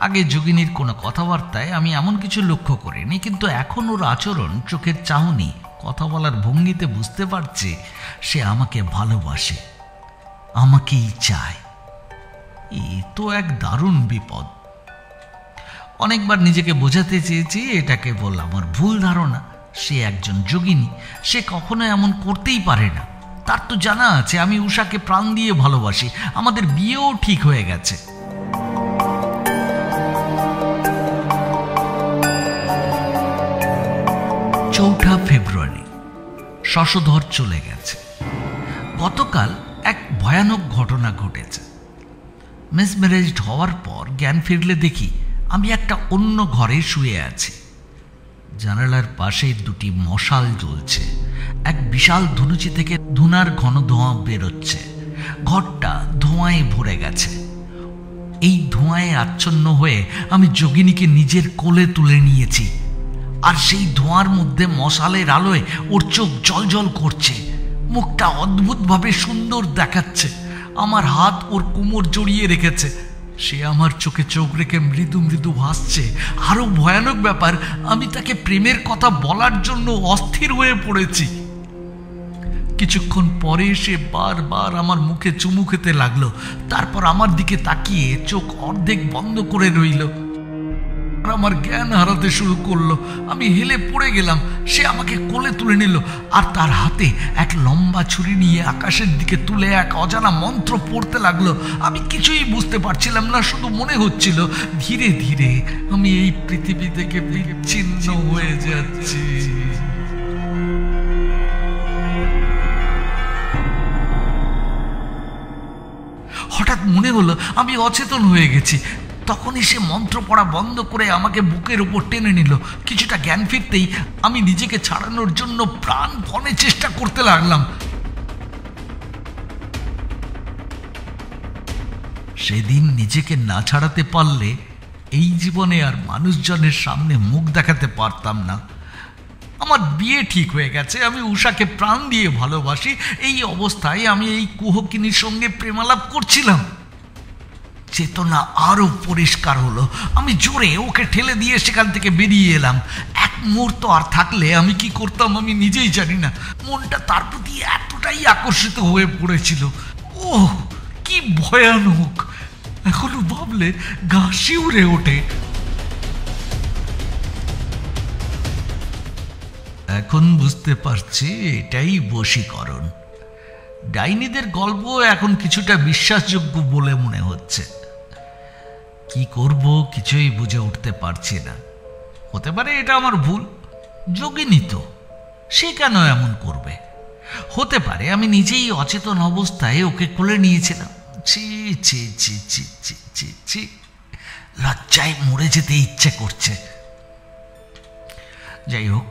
আগে যোগিনীর কোনো কথাবার্তায় আমি এমন কিছু লক্ষ্য করিনি, কিন্তু এখন ওর আচরণ, চোখের চাহনি, কথা বলার ভঙ্গিতে বুঝতে পারছি সে আমাকে ভালোবাসে, আমাকেই চায়। এ তো এক দারুণ বিপদ। অনেকবার নিজেকে বোঝাতে চেয়েছি এটা কেবল আমার ভুল ধারণা। সে একজন যোগিনী, সে কখনো এমন করতেই পারে না। তার তো জানা আছে আমি উষাকে প্রাণ দিয়ে ভালোবাসি, আমাদের বিয়েও ঠিক হয়ে গেছে। চৌঠা ফেব্রুয়ারি। শশধর চলে গেছে। গতকাল এক ভয়ানক ঘটনা ঘটেছে। মেসমেরাইজড হওয়ার পর জ্ঞান ফিরলে দেখি আমি একটা অন্য ঘরে শুয়ে আছি। জানালার পাশে 2টি মশাল জ্বলছে। এক বিশাল ধনুচি থেকে ধুনার ঘন ধোঁয়া বেরোচ্ছে। ঘরটা ধোঁয়ায় ভরে গেছে। এই ধোঁয়ায় আচ্ছন্ন হয়ে আমি যোগিনীকে নিজের কোলে তুলে নিয়েছি, আর সেই ধোঁয়ার মধ্যে মশালের আলোয় ওর চোখ জ্বলজ্বল করছে। মুখটা অদ্ভুতভাবে সুন্দর দেখাচ্ছে। আমার হাত ওর কোমর জড়িয়ে রেখেছে। সে আমার চোখে চোখ রেখে মৃদু মৃদু হাসছে। আরো ভয়ানক ব্যাপার, আমি তাকে প্রেমের কথা বলার জন্য অস্থির হয়ে পড়েছি। কিছুক্ষণ পরে সে বারবার আমার মুখে চুমু খেতে লাগলো। তারপর আমার দিকে তাকিয়ে চোখ অর্ধেক বন্ধ করে রইল। আমার জ্ঞান হারাতে শুরু করলো। আমি হেলে পড়ে গেলাম। সে আমাকে কোলে তুলে নিল, আর তার হাতে এক লম্বা ছুরি নিয়ে আকাশের দিকে তুলে এক অজানা মন্ত্র পড়তে লাগলো। আমি কিছুই বুঝতে পারছিলাম না, শুধু মনে হচ্ছিল ধীরে ধীরে আমি এই পৃথিবী থেকে বিচ্ছিন্ন হয়ে যাচ্ছি। হঠাৎ মনে হলো আমি অচেতন হয়ে গেছি। তখনই সে মন্ত্র পড়া বন্ধ করে আমাকে বুকের উপর টেনে নিল। কিছুটা জ্ঞান ফিরতেই আমি নিজেকে ছাড়ানোর জন্য প্রাণপণে চেষ্টা করতে লাগলাম। সেদিন নিজেকে না ছাড়াতে পারলে এই জীবনে আর মানুষজনের সামনে মুখ দেখাতে পারতাম না। আমার বিয়ে ঠিক হয়ে গেছে, আমি উষাকে প্রাণ দিয়ে ভালোবাসি। এই অবস্থায় আমি এই কুহকিনীর সঙ্গে প্রেমালাপ করছিলাম। চেতনা আরো পরিষ্কার হলো। আমি জোরে ওকে ঠেলে দিয়ে সেখান থেকে বেরিয়ে এলাম। এক মুহূর্ত আর থাকলে আমি কি করতাম আমি নিজেই জানি না। মনটা তার প্রতি এতটাই আকর্ষিত হয়ে পড়েছিল। ওহ, কি ভয়ানক! এখনো ভাবলে গা শিউরে ওঠে। এখন বুঝতে পারছি এটাই বশীকরণ। ডাইনিদের গল্প এখন কিছুটা বিশ্বাসযোগ্য বলে মনে হচ্ছে। কি করব কিছুই বুঝে উঠতে পারছি না। হতে পারে এটা আমার ভুল। যোগিনী তো, সে কেন এমন করবে? হতে পারে আমি নিজেই অচেতন অবস্থায় ওকে কোলে নিয়েছিলাম। ছি ছি ছি ছি ছি ছি ছি, লজ্জায় মরে যেতে ইচ্ছে করছে। যাই হোক,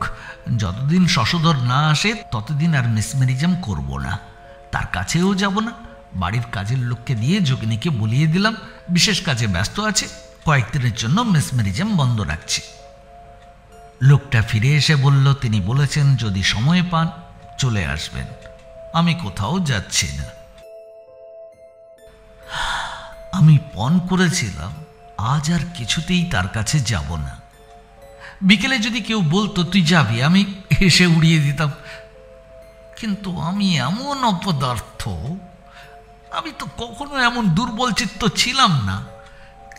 যতদিন শশধর না আসে ততদিন আর মেসমেরিজম করব না। তার কাছেও যাব না। বাড়ির কাজের লোককে দিয়ে যোগিনীকে বলিয়ে দিলাম বিশেষ কাজে ব্যস্ত আছে, কয়েকদিনের জন্য মেসমেরিজম বন্ধ রাখছি। লোকটা ফিরে এসে বলল তিনি বলেছেন যদি সময় পান চলে আসবেন। আমি কোথাও যাচ্ছি না। আমি পণ করেছিলাম আজ আর কিছুতেই তার কাছে যাব না। বিকেলে যদি কেউ বলতো তুই যাবি, আমি হেসে উড়িয়ে দিতাম। কিন্তু আমি এমন অপদার্থ, আমি তো কখনো এমন দুর্বল চিত্ত ছিলাম না।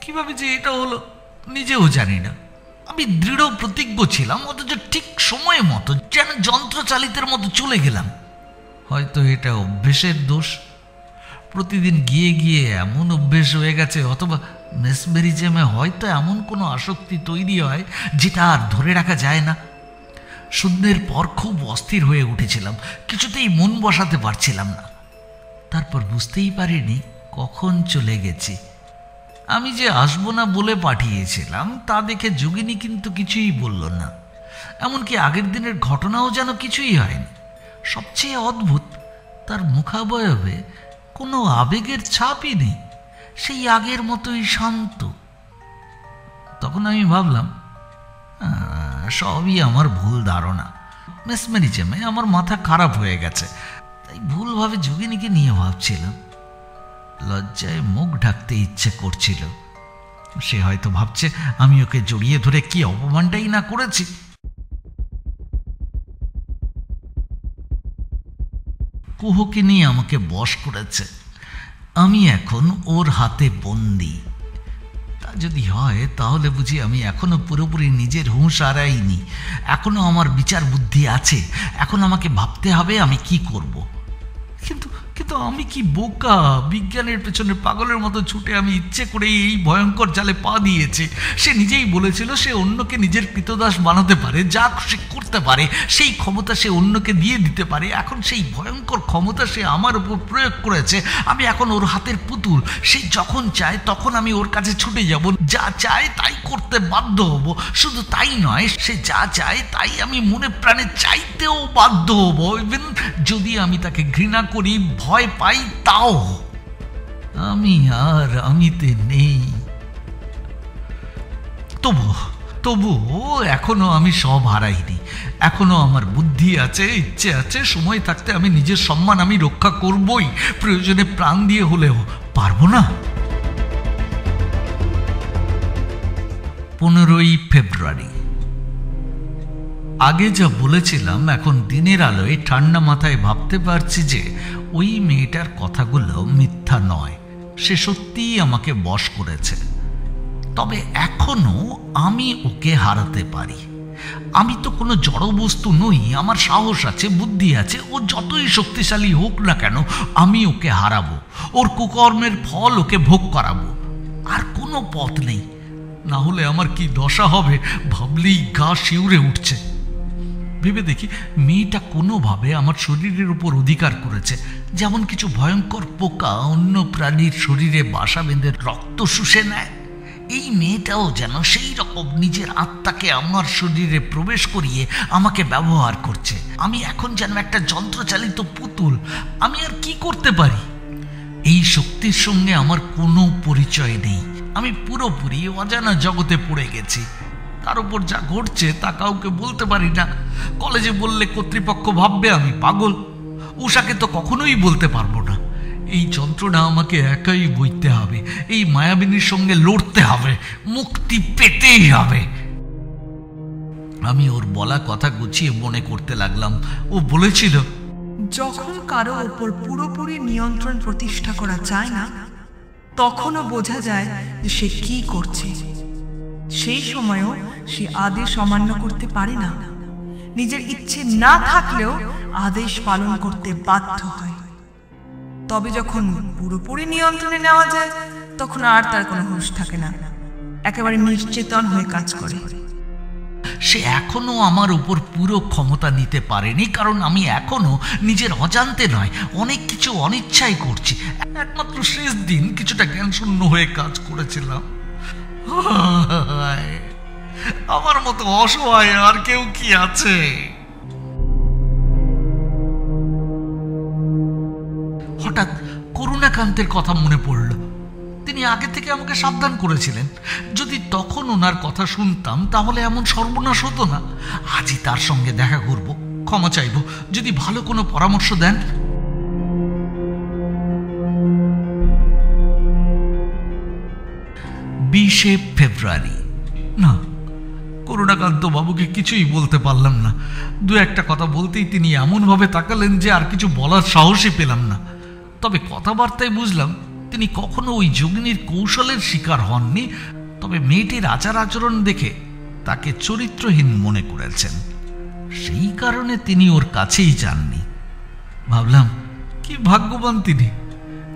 কিভাবে যে এটা হলো নিজেও জানি না। আমি দৃঢ় প্রতিজ্ঞ ছিলাম, অথচ ঠিক সময় মতো যেন যন্ত্রচালিতের মতো চলে গেলাম। হয়তো এটা অভ্যেসের দোষ, প্রতিদিন গিয়ে গিয়ে এমন অভ্যেস হয়ে গেছে, অথবা মেসমেরিজমে হয়তো এমন কোনো আসক্তি তৈরি হয় যেটা আর ধরে রাখা যায় না। শূন্যের পর খুব অস্থির হয়ে উঠেছিলাম, কিছুতেই মন বসাতে পারছিলাম না। তারপর বুঝতেই পারিনি কখন চলে গেছি। আমি যে আসবো না বলে পাঠিয়েছিলাম তা দেখে যোগিনী কিন্তু কিছুই বলল না। এমনকি আগের দিনের ঘটনাও যেন কিছুই হয়নি। সবচেয়ে অদ্ভুত, তার মুখাবয়বে কোনো আবেগের ছাপই নেই, সেই আগের মতোই শান্ত। তখন আমি ভাবলাম সবই আমার ভুল ধারণা, মেসমেরিজমে আমার মাথা খারাপ হয়ে গেছে, তাই ভুলভাবে যোগিনীকে নিয়ে ভাবছিলাম। লজ্জায় মুখ ঢাকতে ইচ্ছে করছিল। সে হয়তো ভাবছে আমি ওকে জড়িয়ে ধরে কি অপমানটাই না করেছি। কুহকে নিয়ে আমাকে বশ করেছে, আমি এখন ওর হাতে বন্দী। তা যদি হয় তাহলে বুঝি আমি এখনো পুরোপুরি নিজের হুঁশ হারাইনি, এখনো আমার বিচার বুদ্ধি আছে। এখন আমাকে ভাবতে হবে আমি কি করব। কিন্তু কিন্তু আমি কি বোকা, বিজ্ঞানের পেছনে পাগলের মতো ছুটে আমি ইচ্ছে করেই এই ভয়ঙ্কর জালে পা দিয়েছি। সে নিজেই বলেছিল সে অন্যকে নিজের কৃতদাস বানাতে পারে, যা খুশি করতে পারে, সেই ক্ষমতা সে অন্যকে দিয়ে দিতে পারে। এখন সেই ভয়ঙ্কর ক্ষমতা সে আমার উপর প্রয়োগ করেছে। আমি এখন ওর হাতের পুতুল। সে যখন চায় তখন আমি ওর কাছে ছুটে যাব, যা চায় তাই করতে বাধ্য হব। শুধু তাই নয়, সে যা চায় তাই আমি মনে প্রাণে চাইতেও বাধ্য হব। ইভেন যদি আমি তাকে ঘৃণা করি, ভয় পাই, তাও। আমি আর আমিতে নেই। তবুও এখনো আমি সব হারাইনি। এখনো আমার বুদ্ধি আছে, ইচ্ছে আছে। সময় থাকতে আমি নিজের সম্মান আমি রক্ষা করবই, প্রয়োজনে প্রাণ দিয়ে হলেও। পারবো না? 15ই ফেব্রুয়ারি। আগে যা বলেছিলাম এখন দিনের আলোয় ঠান্ডা মাথায় ভাবতে পারছি যে ওই মেয়েটার কথাগুলো মিথ্যা নয়। সে সত্যিই আমাকে বশ করেছে। তবে এখনো আমি ওকে হারাতে পারি। আমি তো কোনো জড় বস্তু নই, আমার সাহস আছে, বুদ্ধি আছে। ও যতই শক্তিশালী হোক না কেন আমি ওকে হারাবো, ওর কুকর্মের ফল ওকে ভোগ করাবো। আর কোনো পথ নেই। না হলে আমার কি দশা হবে ভাবলেই গা শিউরে উঠছে। ভেবে দেখি মেয়েটা কোনোভাবে আমার শরীরের উপর অধিকার করেছে, যেমন কিছু ভয়ঙ্কর পোকা অন্য প্রাণীর শরীরে বাসা বেঁধে রক্ত শুষে নেয়। এই মেয়েটাও যেন সেই রকম নিজের আত্মাকে আমার শরীরে প্রবেশ করিয়ে আমাকে ব্যবহার করছে। আমি এখন যেন একটা যন্ত্রচালিত পুতুল। আমি আর কি করতে পারি? এই শক্তির সঙ্গে আমার কোনো পরিচয় নেই। আমি পুরোপুরি অজানা জগতে পড়ে গেছি। তার উপর যা ঘটছে তা কাউকে বলতে পারি না। কলেজে বললে কর্তৃপক্ষ ভাববে আমি পাগল। উষাকে তো কখনোই বলতে পারবো না। এই যন্ত্রণা আমাকে একাই বইতে হবে। এই মায়াবিনীর সঙ্গে লড়তে হবে, মুক্তি পেতেই হবে। আমি ওর বলা কথা গুছিয়ে মনে করতে লাগলাম। ও বলেছিল, যখন কারো ওপর পুরোপুরি নিয়ন্ত্রণ প্রতিষ্ঠা করা যায় না, তখনও বোঝা যায় যে সে কি করছে। সেই সময়ও সে আদেশ অমান্য করতে পারে না। নিজের ইচ্ছে না থাকলেও আদেশ পালন করতে বাধ্য হয়। তবে যখন পুরোপুরি নিয়ন্ত্রণে নেওয়া যায় তখন আর তার কোনো হুঁশ থাকে না, একেবারে নিশ্চেতন হয়ে কাজ করে। সে এখনো আমার উপর পুরো ক্ষমতা নিতে পারেনি, কারণ আমি এখনো নিজের অজান্তে নয় অনেক কিছু অনিচ্ছাই করছি। একমাত্র শেষ দিন কিছুটা জ্ঞানশূন্য হয়ে কাজ করেছিলাম। আমার মতো অসহায় আর কেউ কি আছে? হঠাৎ করুণাকান্তের কথা মনে পড়ল। তিনি আগে থেকে আমাকে সাবধান করেছিলেন। যদি তখন ওনার কথা শুনতাম তাহলে এমন সর্বনাশ হতো না। আজই তার সঙ্গে দেখা করব, ক্ষমা চাইব, যদি ভালো কোনো পরামর্শ দেন। 20শে ফেব্রুয়ারি। না, করুণাকান্ত বাবুকে কিছুই বলতে পারলাম না। দু একটা কথা বলতেই তিনি এমনভাবে তাকালেন যে আর কিছু বলার সাহসই পেলাম না। তবে কথাবার্তায় বুঝলাম তিনি কখনো ওই যোগিনীর কৌশলের শিকার হননি, তবে মেয়েটির আচার আচরণ দেখে তাকে চরিত্রহীন মনে করেছেন। সেই কারণে তিনি ওর কাছেই যাননি। ভাবলাম কি ভাগ্যবান তিনি,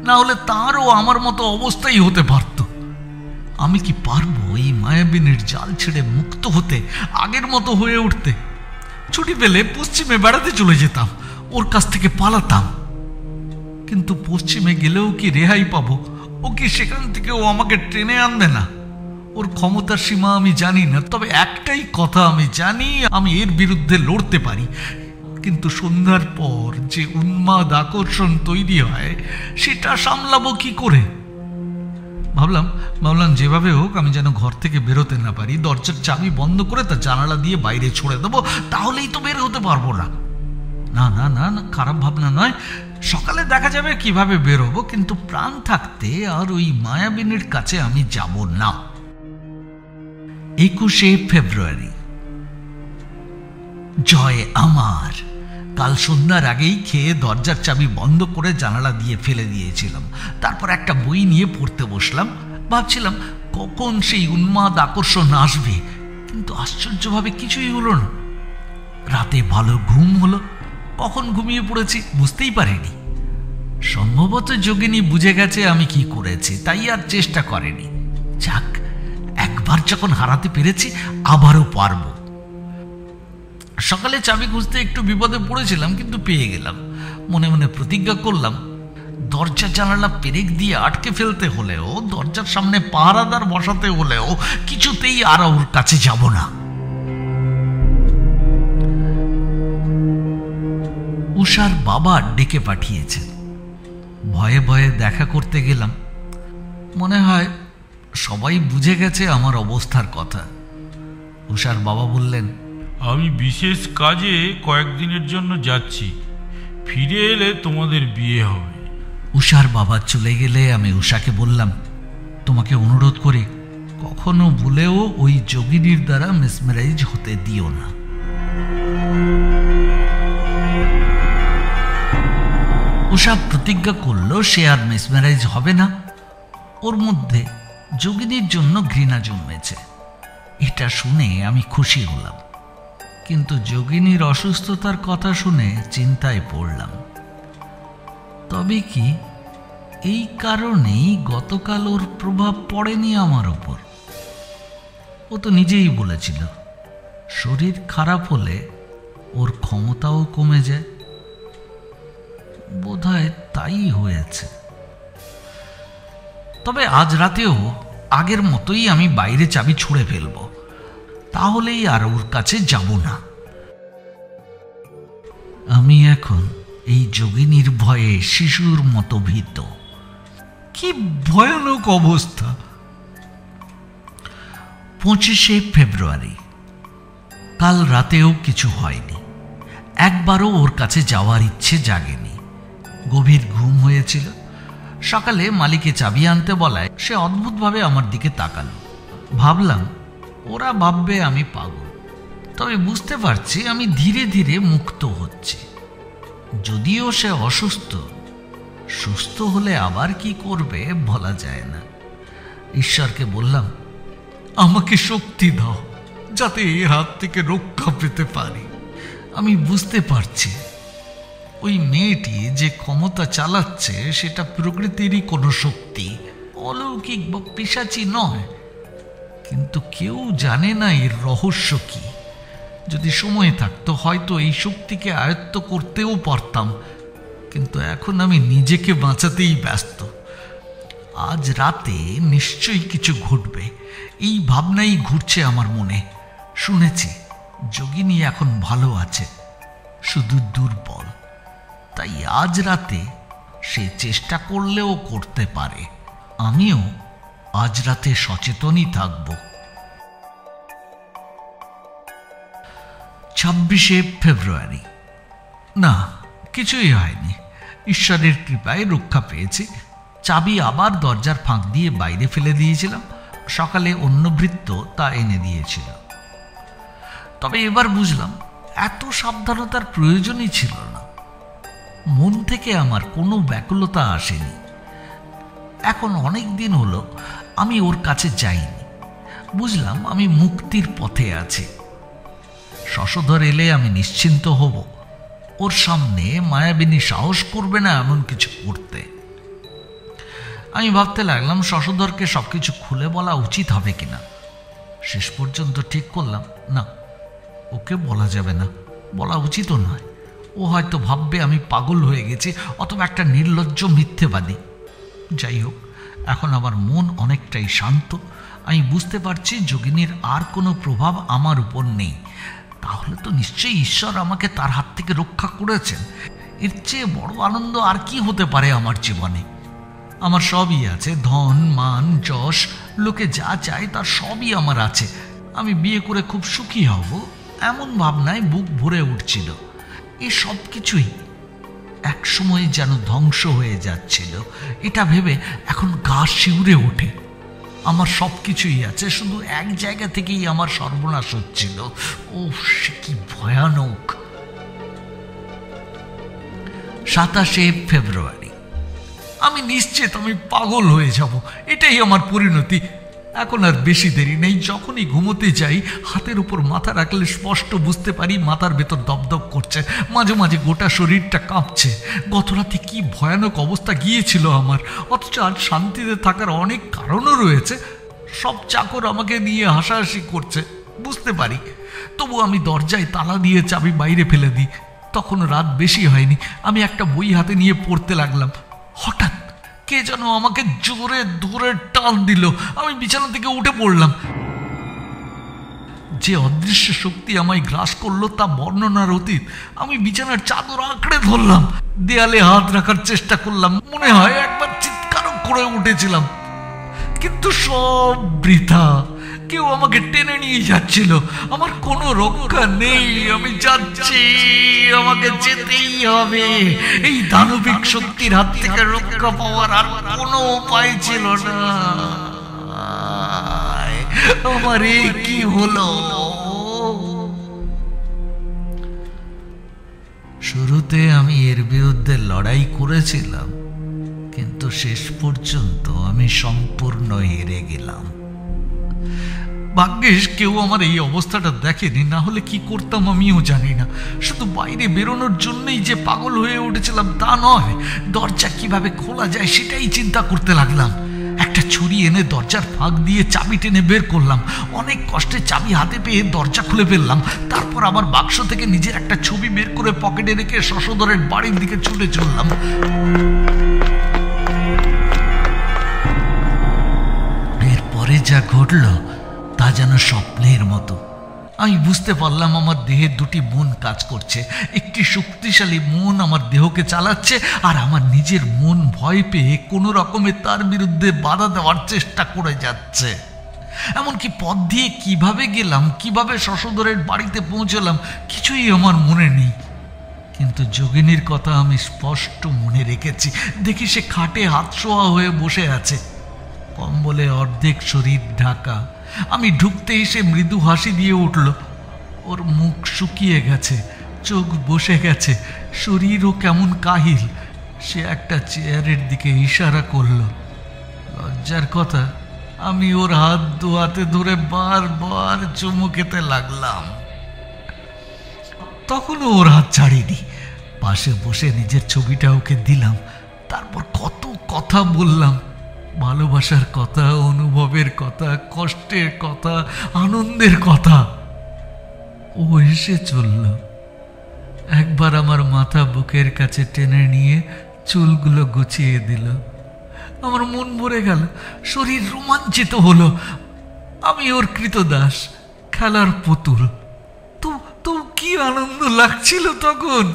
না হলে তারও আমার মতো অবস্থাই হতে পারত। আমি কি পারবো এই মায়াবিনীর জাল ছেড়ে মুক্ত হতে, আগের মতো হয়ে উঠতে? ছুটি পেলে পশ্চিমে বেড়াতে চলে যেতাম, ওর কাছ থেকে পালাতাম। কিন্তু পশ্চিমে গেলেও কি রেহাই পাবো? ও কি সেখান থেকে ও আমাকে টেনে আনবে না? ওর ক্ষমতার সীমা আমি জানি না, তবে একটাই কথা আমি জানি, আমি এর বিরুদ্ধে লড়তে পারি। কিন্তু সন্ধ্যার পর যে উন্মাদ আকর্ষণ তৈরি হয় সেটা সামলাবো কি করে? ভাবলাম যেভাবে হোক আমি যেন ঘর থেকে বেরোতে না পারি, দরজার চাবি বন্ধ করে তার জানালা দিয়ে বাইরে ছুড়ে দেবো, তাহলেই তো বের হতে পারবো না। না না না না, খারাপ ভাবনা নয়, সকালে দেখা যাবে কিভাবে বেরোবো, কিন্তু প্রাণ থাকতে আর ওই মায়াবিনীর কাছে আমি যাব না। 21শে ফেব্রুয়ারি। জয় আমার! কাল সন্ধ্যার আগেই খেয়ে দরজার চাবি বন্ধ করে জানালা দিয়ে ফেলে দিয়েছিলাম। তারপর একটা বই নিয়ে পড়তে বসলাম। ভাবছিলাম কখন সেই উন্মাদ আকর্ষণ আসবে, কিন্তু আশ্চর্যভাবে কিছুই হলো না। রাতে ভালো ঘুম হলো। কখন ঘুমিয়ে পড়েছি বুঝতেই পারিনি। সম্ভবত যোগিনী বুঝে গেছে আমি কি করেছি, তাই আর চেষ্টা করেনি। যাক, একবার যখন হারাতে পেরেছি আবারও পারবো। সকালে চাবি খুঁজতে একটু বিপদে পড়েছিলাম, কিন্তু পেয়ে গেলাম। মনে মনে প্রতিজ্ঞা করলাম দরজা জানালা পেরেক দিয়ে আটকে ফেলতে হলেও, দরজার সামনে পাহারাদার বসাতে হলেও কিছুতেই আর ওর কাছে যাব না। উষার বাবা ডেকে পাঠিয়েছেন। ভয়ে ভয়ে দেখা করতে গেলাম। মনে হয় সবাই বুঝে গেছে আমার অবস্থার কথা। উষার বাবা বললেন, আমি বিশেষ কাজে কয়েকদিনের জন্য যাচ্ছি, ফিরে এলে তোমাদের বিয়ে হবে। উষার বাবা চলে গেলে আমি উষাকে বললাম, তোমাকে অনুরোধ করি কখনো ভুলেও ওই যোগিনীর দ্বারা মেসমেরাইজ হতে দিও না। উষা প্রতিজ্ঞা করলো সে আর মেসমেরাইজ হবে না। ওর মধ্যে যোগিনীর জন্য ঘৃণা জন্মেছে। এটা শুনে আমি খুশি হলাম, কিন্তু যোগিনীর অসুস্থতার কথা শুনে চিন্তায় পড়লাম। তবে কি এই কারণেই গতকাল ওর প্রভাব পড়েনি আমার ওপর? ও তো নিজেই বলেছিল শরীর খারাপ হলে ওর ক্ষমতাও কমে যায়। বোধহয় তাই হয়েছে। তবে আজ রাতেও আগের মতোই আমি বাইরে চাবি ছুঁড়ে ফেলব, তাহলেই আর ওর কাছে যাব না। আমি এখন এই যোগিনীর ভয়ে শিশুর মতো ভীত। কি ভয়ানক অবস্থা! 25শে ফেব্রুয়ারি। কাল রাতেও কিছু হয়নি। একবারও ওর কাছে যাওয়ার ইচ্ছে জাগেনি। গভীর ঘুম হয়েছিল। সকালে মালিকে চাবি আনতে বলায় সে অদ্ভুতভাবে আমার দিকে তাকালো। ভাবলাম ওরা ভাববে আমি পাগল, তবে বুঝতে পারছি আমি ধীরে ধীরে মুক্ত হচ্ছি। যদিও সে অসুস্থ, সুস্থ হলে আবার কি করবে বলা যায় না। ঈশ্বরকে বললাম, আমাকে শক্তি দাও যাতে এর হাত থেকে রক্ষা পেতে পারি। আমি বুঝতে পারছি ওই মেয়েটি যে ক্ষমতা চালাচ্ছে সেটা প্রকৃতিরই কোনো শক্তি, অলৌকিক বা পিশাচি নয়। কিন্তু কেউ জানে না এর রহস্য কি। যদি সময় থাকতো হয়তো এই শক্তিকে আয়ত্ত করতেও পারতাম, কিন্তু এখন আমি নিজেকে বাঁচাতেই ব্যস্ত। আজ রাতে নিশ্চয়ই কিছু ঘটবে, এই ভাবনাই ঘুরছে আমার মনে। শুনেছি যোগিনী এখন ভালো আছে, শুধু দুর্বল। তাই আজ রাতে সে চেষ্টা করলেও করতে পারে। আমিও আজ রাতে সচেতনই থাকব। 26শে ফেব্রুয়ারি। না, কিছুই হয়নি। ঈশ্বরের কৃপায় রক্ষা পেয়েছি। চাবি আবার দরজার ফাঁক দিয়ে বাইরে ফেলে দিয়েছিলাম। সকালে অন্য ভৃত্য তা এনে দিয়েছিল। তবে এবার বুঝলাম এত সাবধানতার প্রয়োজনই ছিল না। মন থেকে আমার কোনো ব্যাকুলতা আসেনি। এখন অনেক দিন হলো আমি ওর কাছে যাইনি। বুঝলাম আমি মুক্তির পথে আছি। শশধর এলে আমি নিশ্চিন্ত হব। ওর সামনে মায়াবিনী সাহস করবে না এমন কিছু করতে। আমি ভাবতে লাগলাম শশধরকে সবকিছু খুলে বলা উচিত হবে কিনা। শেষ পর্যন্ত ঠিক করলাম না, ওকে বলা যাবে না, বলা উচিতও নয়। ও হয়তো ভাববে আমি পাগল হয়ে গেছি অথবা একটা নির্লজ্জ মিথ্যেবাদী। যাই হোক, এখন আমার মন অনেকটাই শান্ত। আমি বুঝতে পারছি যোগিনীর আর কোনো প্রভাব আমার উপর নেই। তাহলে তো নিশ্চয়ই ঈশ্বর আমাকে তার হাত থেকে রক্ষা করেছেন। এর চেয়ে বড় আনন্দ আর কি হতে পারে আমার জীবনে। আমার সবই আছে, ধন মান যশ, লোকে যা চায় তার সবই আমার আছে। আমি বিয়ে করে খুব সুখী হব এমন ভাবনায় বুক ভরে উঠছিল। এই সব কিছুই এক সময় যেন ধ্বংস হয়ে যাচ্ছিল। এটা ভেবে এখন গা শিউরে ওঠে। আমার সব কিছুই আছে, শুধু এক জায়গা থেকেই আমার সর্বনাশ হচ্ছিল। ও সে কি ভয়ানক! 27 ফেব্রুয়ারি। আমি নিশ্চিত আমি পাগল হয়ে যাব। এটাই আমার পরিণতি। এখন আর বেশি দেরি নেই। যখনই ঘুমোতে যাই হাতের উপর মাথা রাখলে স্পষ্ট বুঝতে পারি মাথার ভেতর দপদপ করছে, মাঝে মাঝে গোটা শরীরটা কাঁপছে। গত রাতে কি ভয়ানক অবস্থা গিয়েছিল আমার। অথচ আজ শান্তিতে থাকার অনেক কারণও রয়েছে। সব চাকর আমাকে নিয়ে হাসাহাসি করছে, বুঝতে পারি। তবু আমি দরজায় তালা দিয়ে চাবি বাইরে ফেলে দিই। তখন রাত বেশি হয়নি। আমি একটা বই হাতে নিয়ে পড়তে লাগলাম। হঠাৎ কে যেন আমাকে জোরে ধরে টান দিল। আমি বিছানা থেকে উঠে পড়লাম। যে অদৃশ্য শক্তি আমায় গ্রাস করলো তা বর্ণনার অতীত। আমি বিছানার চাদর আঁকড়ে ধরলাম, দেয়ালে হাত রাখার চেষ্টা করলাম। মনে হয় একবার চিৎকারও করে উঠেছিলাম, কিন্তু সব বৃথা। কেউ আমাকে টেনে নিয়ে যাচ্ছিল। আমার কোনো রক্ষা নেই। আমি যাচ্ছি, আমাকে যেতেই হবে। এই দানবিক শক্তির হাত থেকে রক্ষা পাওয়ার আর কোনো উপায় ছিল না। আমার এই কি হলো? শুরুতে আমি এর বিরুদ্ধে লড়াই করেছিলাম, কিন্তু শেষ পর্যন্ত আমি সম্পূর্ণ হেরে গেলাম। ভাগ্যিস কেউ আমার এই অবস্থাটা দেখেনি, না হলে কি করতাম আমিও জানি না। শুধু বাইরে বেরোনোর জন্যই যে পাগল হয়ে উঠেছিলাম তা নয়, দরজা কিভাবে খোলা যায় সেটাই চিন্তা করতে লাগলাম। একটা ছুরি এনে দরজার ফাঁক দিয়ে চাবি টেনে বের করলাম। অনেক কষ্টে চাবি হাতে পেয়ে দরজা খুলে ফেললাম। তারপর আমার বাক্স থেকে নিজের একটা ছবি বের করে পকেটে রেখে শশধরের বাড়ির দিকে ছুটে চললাম। এরপরে যা ঘটল তা যেন স্বপ্নের মতো। আমি বুঝতে পারলাম আমার দেহের দুটি মন কাজ করছে। একটি শক্তিশালী মন আমার দেহকে চালাচ্ছে, আর আমার নিজের মন ভয় পেয়ে কোনো রকমে তার বিরুদ্ধে বাধা দেওয়ার চেষ্টা করে যাচ্ছে। এমনকি পথ দিয়ে কিভাবে গেলাম, কিভাবে শশধরের বাড়িতে পৌঁছলাম, কিছুই আমার মনে নেই। কিন্তু যোগিনীর কথা আমি স্পষ্ট মনে রেখেছি। দেখি সে খাটে হাতশোয়া হয়ে বসে আছে, কম্বলে অর্ধেক শরীর ঢাকা। আমি ঢুকতেই সে মৃদু হাসি দিয়ে উঠল। ওর মুখ শুকিয়ে গেছে, চোখ বসে গেছে, শরীরও কেমন কাহিল। সে একটা চেয়ারের দিকে ইশারা করল। লজ্জার কথা, আমি ওর হাত দুহাতে ধরে বারবার চুমু খেতে লাগলাম। তখনও ওর হাত ছাড়িনি। পাশে বসে নিজের ছবিটা ওকে দিলাম। তারপর কত কথা বললাম, ভালোবাসার কথা, অনুভবের কথা, কষ্টের কথা, আনন্দের কথা। ও এসে চলল। একবার আমার মাথা বুকের কাছে টেনে নিয়ে চুলগুলো গুছিয়ে দিল। আমার মন ভরে গেল, শরীর রোমাঞ্চিত হলো। আমি ওর কৃতদাস, খেলার পুতুল। তো কি আনন্দ লাগছিল তখন।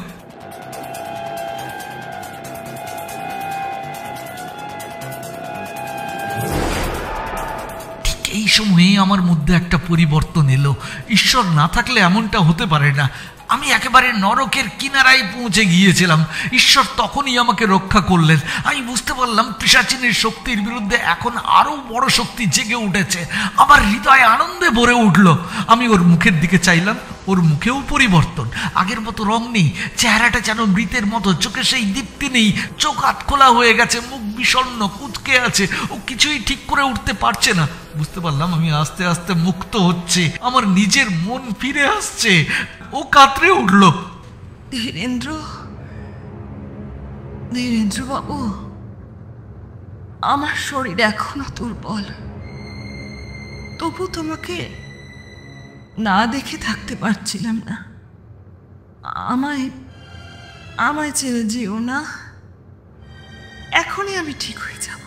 এই সময়ে আমার মধ্যে একটা পরিবর্তন এলো। ঈশ্বর না থাকলে এমনটা হতে পারে না। আমি একেবারে নরকের কিনারায় পৌঁছে গিয়েছিলাম। ঈশ্বর তখনই আমাকে রক্ষা করলেন। আমি বুঝতে পারলাম পিশাচিনীর শক্তির বিরুদ্ধে এখন আরো বড় শক্তি জেগে উঠেছে। আমার হৃদয় আনন্দে ভরে উঠল। আমি ওর মুখের দিকে চাইলাম, ওর মুখেও পরিবর্তন, আগের মতো রং নেই, চেহারাটা যেন মৃতের মতো, চোখে সেই দীপ্তি নেই, চোখ হাত খোলা হয়ে গেছে, মুখ বিষণ্ণ, কুঁচকে আছে, ও কিছুই ঠিক করে উঠতে পারছে না। বুঝতে পারলাম আমি আস্তে আস্তে মুক্ত হচ্ছে, আমার নিজের মন ফিরে আসছে। ও কাতরে উঠল। ধীরেন্দ্র বাবু, আমার শরীর এখনো দুর্বল, তবু তোমাকে না দেখে থাকতে পারছিলাম না। আমায় ছেড়ে যেও না, এখনই আমি ঠিক হয়ে যাব।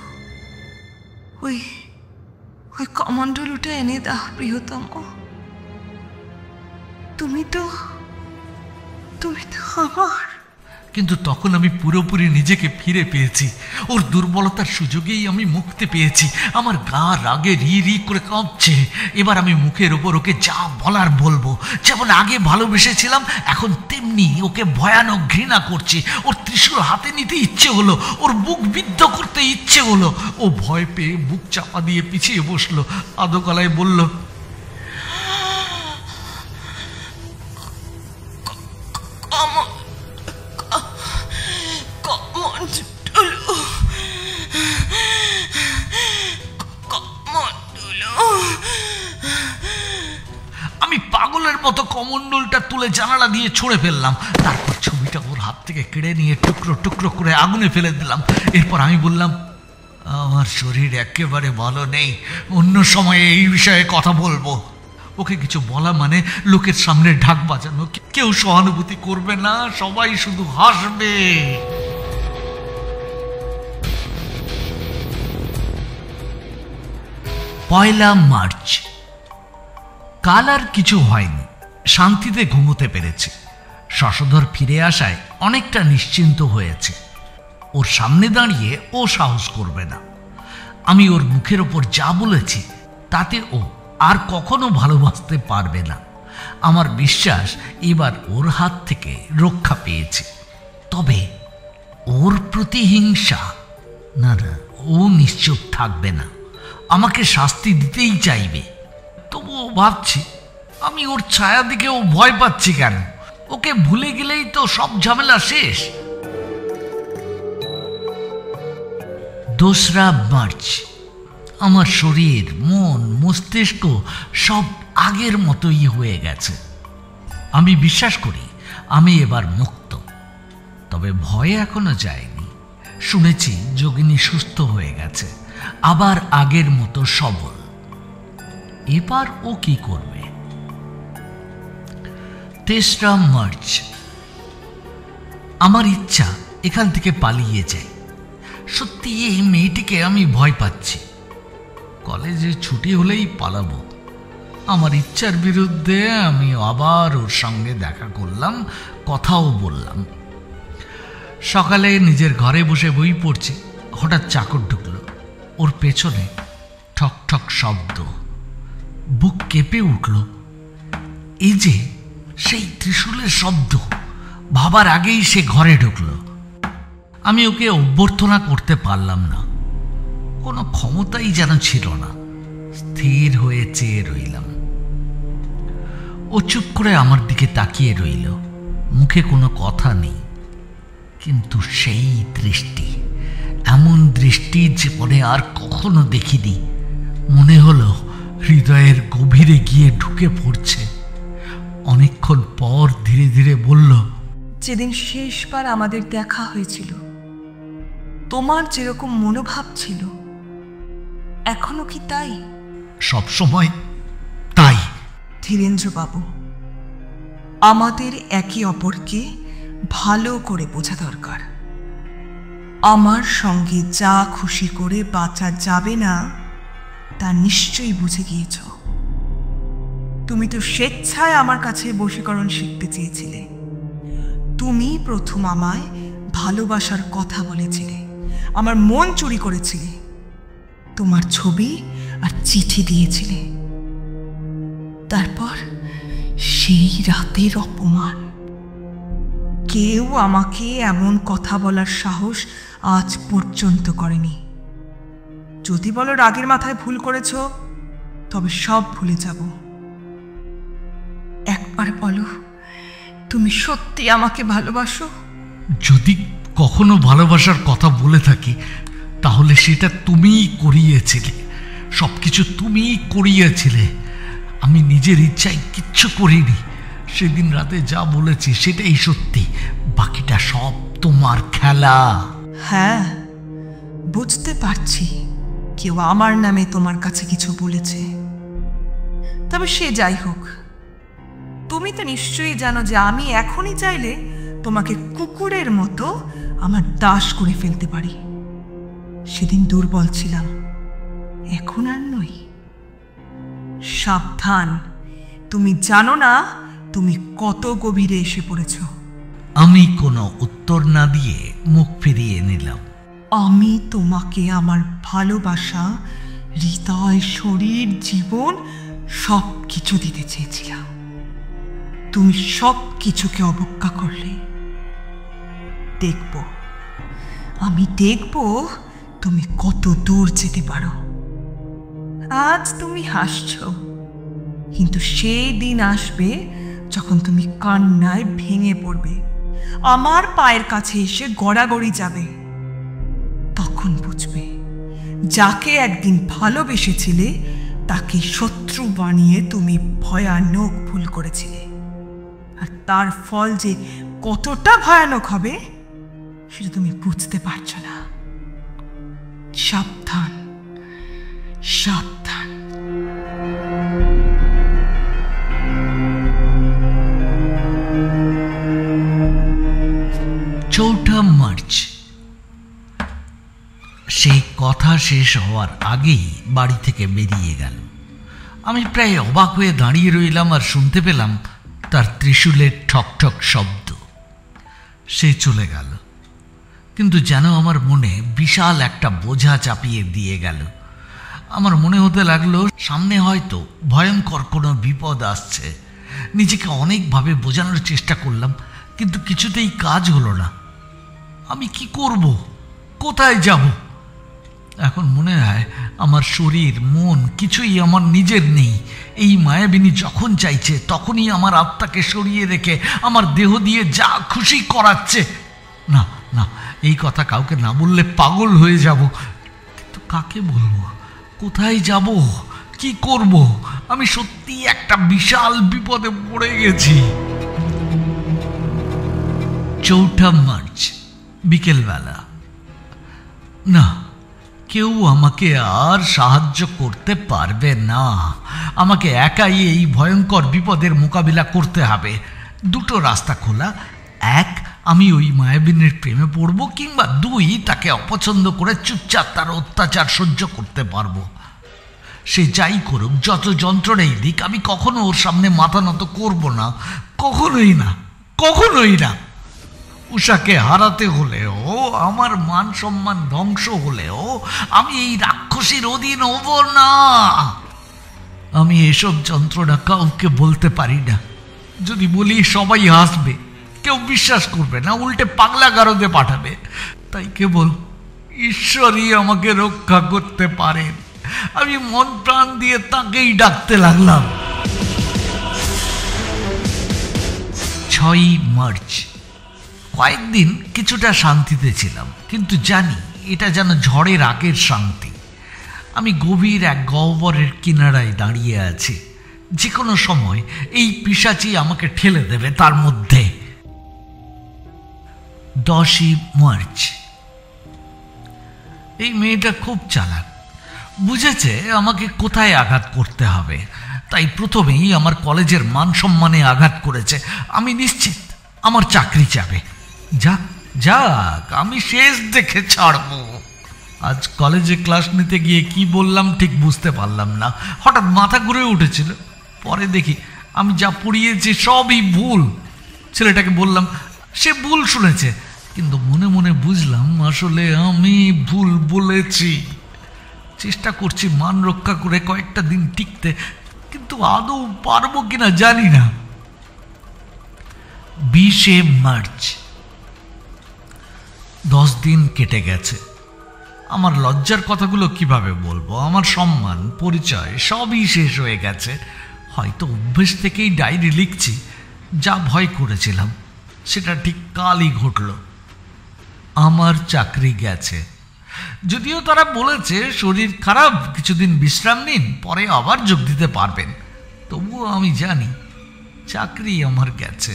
ওই কমণ্ডলুটা এনে দাও প্রিয়তম। তুমি তো আমার। কিন্তু তখন আমি পুরোপুরি নিজেকে ফিরে পেয়েছি। ওর দুর্বলতার সুযোগেই আমি মুক্তি পেয়েছি। আমার গা রাগে রি রি করে কাঁপছে। এবার আমি মুখের ওপর ওকে যা বলার বলবো। যেমন আগে ভালোবেসেছিলাম, এখন তেমনি ওকে ভয়ানক ঘৃণা করছি। ওর ত্রিশূল হাতে নিতে ইচ্ছে হলো, ওর বুক বিদ্ধ করতে ইচ্ছে হলো। ও ভয় পেয়ে বুক চাপা দিয়ে পিছিয়ে বসলো, আদো গলায় বলল, আমি পাগলের মতো কমণ্ডলটা তুলে জানালা দিয়ে ছুঁড়ে ফেললাম। তারপর ছবিটা ওর হাত থেকে কেড়ে নিয়ে টুকরো টুকরো করে আগুনে ফেলে দিলাম। এরপর আমি বললাম, আমার শরীর একেবারে ভালো নেই, অন্য সময়ে এই বিষয়ে কথা বলবো। ওকে কিছু বলা মানে লোকের সামনে ঢাক বাজানো। কেউ সহানুভূতি করবে না, সবাই শুধু হাসবে। পয়লা মার্চ। কাল আর কিছু হয়নি, শান্তিতে ঘুমোতে পেরেছে। শশধর ফিরে আসায় অনেকটা নিশ্চিন্ত হয়েছে। ওর সামনে দাঁড়িয়ে ও সাহস করবে না। আমি ওর মুখের ওপর যা বলেছি তাতে ও আর কখনো ভালোবাসতে পারবে না। আমার বিশ্বাস এবার ওর হাত থেকে রক্ষা পেয়েছে। তবে ওর প্রতিহিংসা, না না, ও নিশ্চুপ থাকবে না, আমাকে শাস্তি দিতেই চাইবে। তবুও ভাবছি, আমি ওর ছায়া দিকে ও ভয় পাচ্ছি কেন? ওকে ভুলে গেলেই তো সব ঝামেলা শেষ। 2রা মার্চ। আমার শরীর, মন, মস্তিষ্ক সব আগের মতোই হয়ে গেছে। আমি বিশ্বাস করি আমি এবার মুক্ত। তবে ভয় এখনো যায়নি। শুনেছি যোগিনী সুস্থ হয়ে গেছে, আবার আগের মতো সবল। এবার ও কি করবে? 3রা মার্চ। আমার ইচ্ছা এখান থেকে পালিয়ে যাই। সত্যি এই মেয়েটিকে আমি ভয় পাচ্ছি। কলেজে ছুটি হলেই পালাবো। আমার ইচ্ছার বিরুদ্ধে আমি আবার ওর সঙ্গে দেখা করলাম, কথাও বললাম। সকালে নিজের ঘরে বসে বই পড়ছি, হঠাৎ চাকর ঢুকলো। ওর পেছনে ঠক ঠক শব্দ। বুক কেঁপে উঠল। এই যে সেই ত্রিশূলের শব্দ। ভাবার আগেই সে ঘরে ঢুকলো। আমি ওকে অভ্যর্থনা করতে পারলাম না, কোনো ক্ষমতাই যেন ছিল না। স্থির হয়ে চেয়ে রইলাম। ও চুপ করে আমার দিকে তাকিয়ে রইল, মুখে কোনো কথা নেই। কিন্তু সেই দৃষ্টি, এমন দৃষ্টি জীবনে আর কখনো দেখিনি। মনে হলো হৃদয়ের গভীরে গিয়ে ঢুকে পড়ছে। অনেকক্ষণ পর ধীরে ধীরে বলল, যেদিন শেষবার আমাদের দেখা হয়েছিল, তোমার যেরকম মনোভাব ছিল, এখনো কি তাই? সবসময় তাই। ধীরেন্দ্রবাবু, আমাদের একে অপরকে ভালো করে বোঝা দরকার। আমার সঙ্গে যা খুশি করে বাঁচা যাবে না তা নিশ্চয়ই বুঝে গিয়েছ। তুমি তো স্বেচ্ছায় আমার কাছে বশীকরণ শিখতে চেয়েছিলে। তুমি প্রথম আমায় ভালোবাসার কথা বলেছিলে, আমার মন চুরি করেছিলে, তোমার ছবি আর চিঠি দিয়েছিলে। তারপর সেই রাতের অপমান, কেউ আমাকে এমন কথা বলার সাহস আজ পর্যন্ত করেনি। যদি বলো রাগের মাথায় ভুল করেছ, তবে সব ভুলে যাব। একবার বলো, তুমি সত্যি আমাকে ভালোবাসো? যদি কখনো ভালোবাসার কথা বলে থাকি, তাহলে সেটা তুমিই করিয়েছিলে। সবকিছু তুমিই করিয়েছিলে, আমি নিজের ইচ্ছায় কিচ্ছু করিনি। সেদিন রাতে যা বলেছি সেটাই সত্যি, বাকিটা সব তোমার খেলা। হ্যাঁ, বুঝতে পারছি কেউ আমার নামে তোমার কাছে কিছু বলেছে। তবে সে যাই হোক, তুমি তো নিশ্চয়ই জানো যে আমি এখনই চাইলে তোমাকে কুকুরের মতো আমার দাস করে ফেলতে পারি। সেদিন দুর্বল ছিলাম, এখন আর নই। সাবধান, তুমি জানো না তুমি কত গভীরে এসে পড়েছ। আমি কোনো উত্তর না দিয়ে মুখ ফিরিয়ে নিলাম। আমি তোমাকে আমার ভালোবাসা, হৃদয়, শরীর, জীবন সব কিছু দিতে চেয়েছিলাম। তুমি সব কিছুকে অবজ্ঞা করলে। আমি দেখব তুমি কত দূর যেতে পারো। আজ তুমি হাসছো, কিন্তু সেই দিন আসবে যখন তুমি কান্নায় ভেঙে পড়বে, আমার পায়ের কাছে এসে গড়াগড়ি যাবে। তখন বুঝবে যাকে একদিন ভালোবেসেছিলে তাকে শত্রু বানিয়ে তুমি ভয়ানক ভুল করেছিলে, আর তার ফল যে কতটা ভয়ানক হবে সেটা তুমি বুঝতে পারছো না। সাবধান, সাবধান। চৌঠা মার্চ। সেই কথা শেষ হওয়ার আগেই বাড়ি থেকে বেরিয়ে গেল। আমি প্রায় অবাক হয়ে দাঁড়িয়ে রইলাম আর শুনতে পেলাম তার ত্রিশূলের ঠকঠক শব্দ। সে চলে গেল, কিন্তু যেন আমার মনে বিশাল একটা বোঝা চাপিয়ে দিয়ে গেল। আমার মনে হতে লাগলো সামনে হয়তো ভয়ঙ্কর কোনো বিপদ আসছে। নিজেকে অনেকভাবে বোঝানোর চেষ্টা করলাম, কিন্তু কিছুতেই কাজ হলো না। আমি কি করব, কোথায় যাব? এখন মনে হয় আমার শরীর, মন কিছুই আমার নিজের নেই। এই মায়াবিনী যখন চাইছে তখনই আমার আত্মাকে সরিয়ে রেখে আমার দেহ দিয়ে যা খুশি করাচ্ছে। না না, এই কথা কাউকে না বললে পাগল হয়ে যাব। কিন্তু কাকে বলবো, কোথায় যাব, কি করব? আমি সত্যি একটা বিশাল বিপদে পড়ে গেছি। চৌঠা মার্চ, বিকেলবেলা। না, কেউ আমাকে আর সাহায্য করতে পারবে না। আমাকে একাই এই ভয়ঙ্কর বিপদের মোকাবিলা করতে হবে। দুটো রাস্তা খোলা, এক, আমি ওই মায়াবিনীর প্রেমে পড়ব, কিংবা দুই, তাকে অপছন্দ করে চুপচাপ তার অত্যাচার সহ্য করতে পারবো। সে যাই করুক, যত যন্ত্রণাই দিক, আমি কখনো ওর সামনে মাথা নত করব না। কখনোই না, কখনোই না। উষাকে হারাতে হলেও, আমার মান সম্মান ধ্বংস হলেও আমি এই রাক্ষসীর অধীন হব না। আমি এসব যন্ত্রণা কাউকে বলতে পারি না। যদি বলি সবাই হাসবে, কেউ বিশ্বাস করবে না, উল্টে পাগলা গারদে পাঠাবে। তাই কেবল ঈশ্বরই আমাকে রক্ষা করতে পারেন। আমি মন প্রাণ দিয়ে তাকেই ডাকতে লাগলাম। 6 মার্চ। কয়েকদিন কিছুটা শান্তিতে ছিলাম, কিন্তু জানি এটা যেন ঝড়ের আগের শান্তি। আমি গভীর এক গহ্বরের কিনারায় দাঁড়িয়ে আছি। যে কোনো সময় এই পিশাচি আমাকে ঠেলে দেবে তার মধ্যে। 10 মার্চ। এই মেয়েটা খুব চালাক, বুঝেছে আমাকে কোথায় আঘাত করতে হবে। তাই প্রথমেই আমার কলেজের মান সম্মানে আঘাত করেছে। আমি নিশ্চিত আমার চাকরি যাবে। যাক যাক, আমি শেষ দেখে ছাড়ব। আজ কলেজে ক্লাস নিতে গিয়ে কি বললাম ঠিক বুঝতে পারলাম না। হঠাৎ মাথা ঘুরে উঠেছিল। পরে দেখি আমি যা পড়িয়েছি সবই ভুল। ছেলেটাকে বললাম, সে ভুল শুনেছে, কিন্তু মনে মনে বুঝলাম আসলে আমি ভুল বলেছি। চেষ্টা করছি মান রক্ষা করে কয়েকটা দিন টিকতে, কিন্তু আদৌ পারবো কিনা জানি না। 20 মার্চ। 10 দিন কেটে গেছে। আমার লজ্জার কথাগুলো কিভাবে বলবো? আমার সম্মান পরিচয় সবই শেষ হয়ে গেছে। হয়তো অভ্যেস থেকেই ডায়েরি লিখছি। যা ভয় করেছিলাম সেটা ঠিক কালই ঘটল। আমার চাকরি গেছে। যদিও তারা বলেছে শরীর খারাপ, কিছুদিন বিশ্রাম নিন, পরে আবার যোগ দিতে পারবেন। তবুও আমি জানি চাকরি আমার গেছে।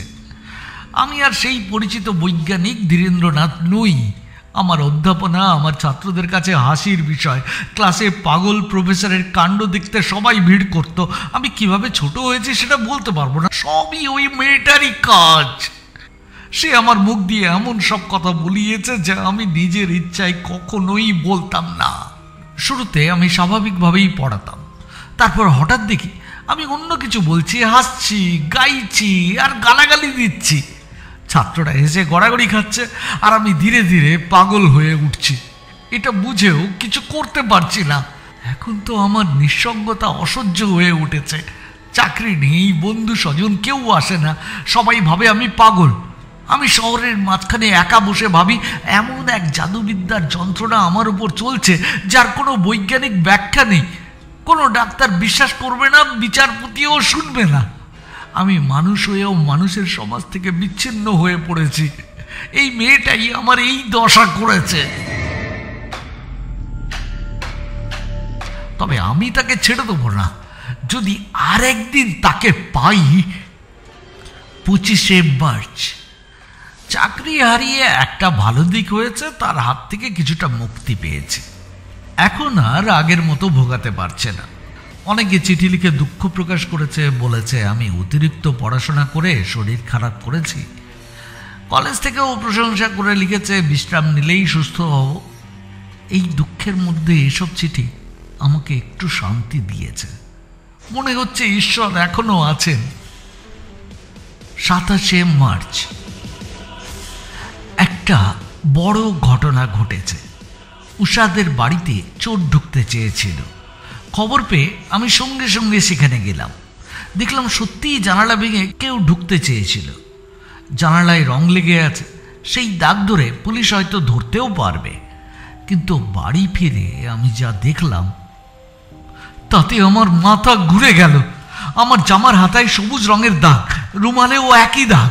আমি আর সেই পরিচিত বৈজ্ঞানিক ধীরেন্দ্রনাথ নই। আমার অধ্যাপনা আমার ছাত্রদের কাছে হাসির বিষয়। ক্লাসে পাগল প্রফেসরের কাণ্ড দেখতে সবাই ভিড় করত। আমি কিভাবে ছোট হয়েছি সেটা বলতে পারবো না। সবই ওই মেয়েটারই কাজ। সে আমার মুখ দিয়ে এমন সব কথা বলিয়েছে যা আমি নিজের ইচ্ছায় কখনোই বলতাম না। শুরুতে আমি স্বাভাবিকভাবেই পড়াতাম। তারপর হঠাৎ দেখি আমি অন্য কিছু বলছি, হাসছি, গাইছি আর গালাগালি দিচ্ছি। ছাত্ররা হেসে গড়াগড়ি খাচ্ছে আর আমি ধীরে ধীরে পাগল হয়ে উঠছি। এটা বুঝেও কিছু করতে পারছি না। এখন তো আমার নিঃসঙ্গতা অসহ্য হয়ে উঠেছে। চাকরি নেই, বন্ধু স্বজন কেউ আসে না। সবাই ভাবে আমি পাগল। আমি শহরের মাঝখানে একা বসে ভাবি এমন এক জাদুবিদ্যার যন্ত্রণা আমার উপর চলছে যার কোনো বৈজ্ঞানিক ব্যাখ্যা নেই। কোনো ডাক্তার বিশ্বাস করবে না, বিচারপতিও শুনবে না। আমি মানুষ হয়েও মানুষের সমাজ থেকে বিচ্ছিন্ন হয়ে পড়েছি। এই মেয়েটাই আমার এই দশা করেছে। তবে আমি তাকে ছেড়ে দেবো না। যদি আর একদিন তাকে পাই। 25শে মার্চ। চাকরি হারিয়ে একটা ভালো দিক হয়েছে, তার হাত থেকে কিছুটা মুক্তি পেয়েছে। এখন আর আগের মতো ভোগাতে পারছে না। অনেকে চিঠি লিখে দুঃখ প্রকাশ করেছে, বলেছে আমি অতিরিক্ত পড়াশোনা করে শরীর খারাপ করেছি। কলেজ থেকেও প্রশংসা করে লিখেছে বিশ্রাম নিলেই সুস্থ হব। এই দুঃখের মধ্যে এসব চিঠি আমাকে একটু শান্তি দিয়েছে। মনে হচ্ছে ঈশ্বর এখনো আছেন। 27শে মার্চ। একটা বড় ঘটনা ঘটেছে। উষাদের বাড়িতে চোর ঢুকতে চেয়েছিল। খবর পেয়ে আমি সঙ্গে সঙ্গে সেখানে গেলাম। দেখলাম সত্যিই জানালা ভেঙে কেউ ঢুকতে চেয়েছিল। জানালায় রং লেগে আছে, সেই দাগ ধরে পুলিশ হয়তো ধরতেও পারবে। কিন্তু বাড়ি ফিরে আমি যা দেখলাম তাতে আমার মাথা ঘুরে গেল। আমার জামার হাতায় সবুজ রঙের দাগ, রুমালেও একই দাগ।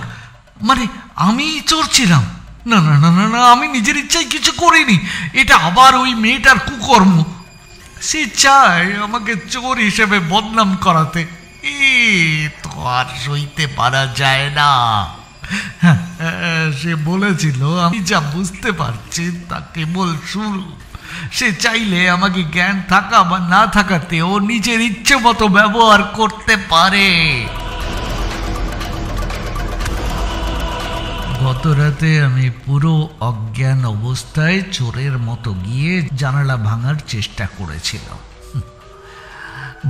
মানে আমি চোর ছিলাম? না না না না না, আমি নিজের ইচ্ছায় কিছু করিনি। এটা আবার ওই মেয়েটার কুকর্ম। সে চায় আমাকে চোর হিসেবে বদনাম করাতে। তো আর সইতে পারা যায় না। সে বলেছিল আমি যা বুঝতে পারছি তা কেবল শুরু। সে চাইলে আমাকে জ্ঞান থাকা বা না থাকাতেও নিজের ইচ্ছে মতো ব্যবহার করতে পারে। গত রাতে আমি পুরো অজ্ঞান অবস্থায় চোরের মতো গিয়ে জানালা ভাঙার চেষ্টা করেছিলাম।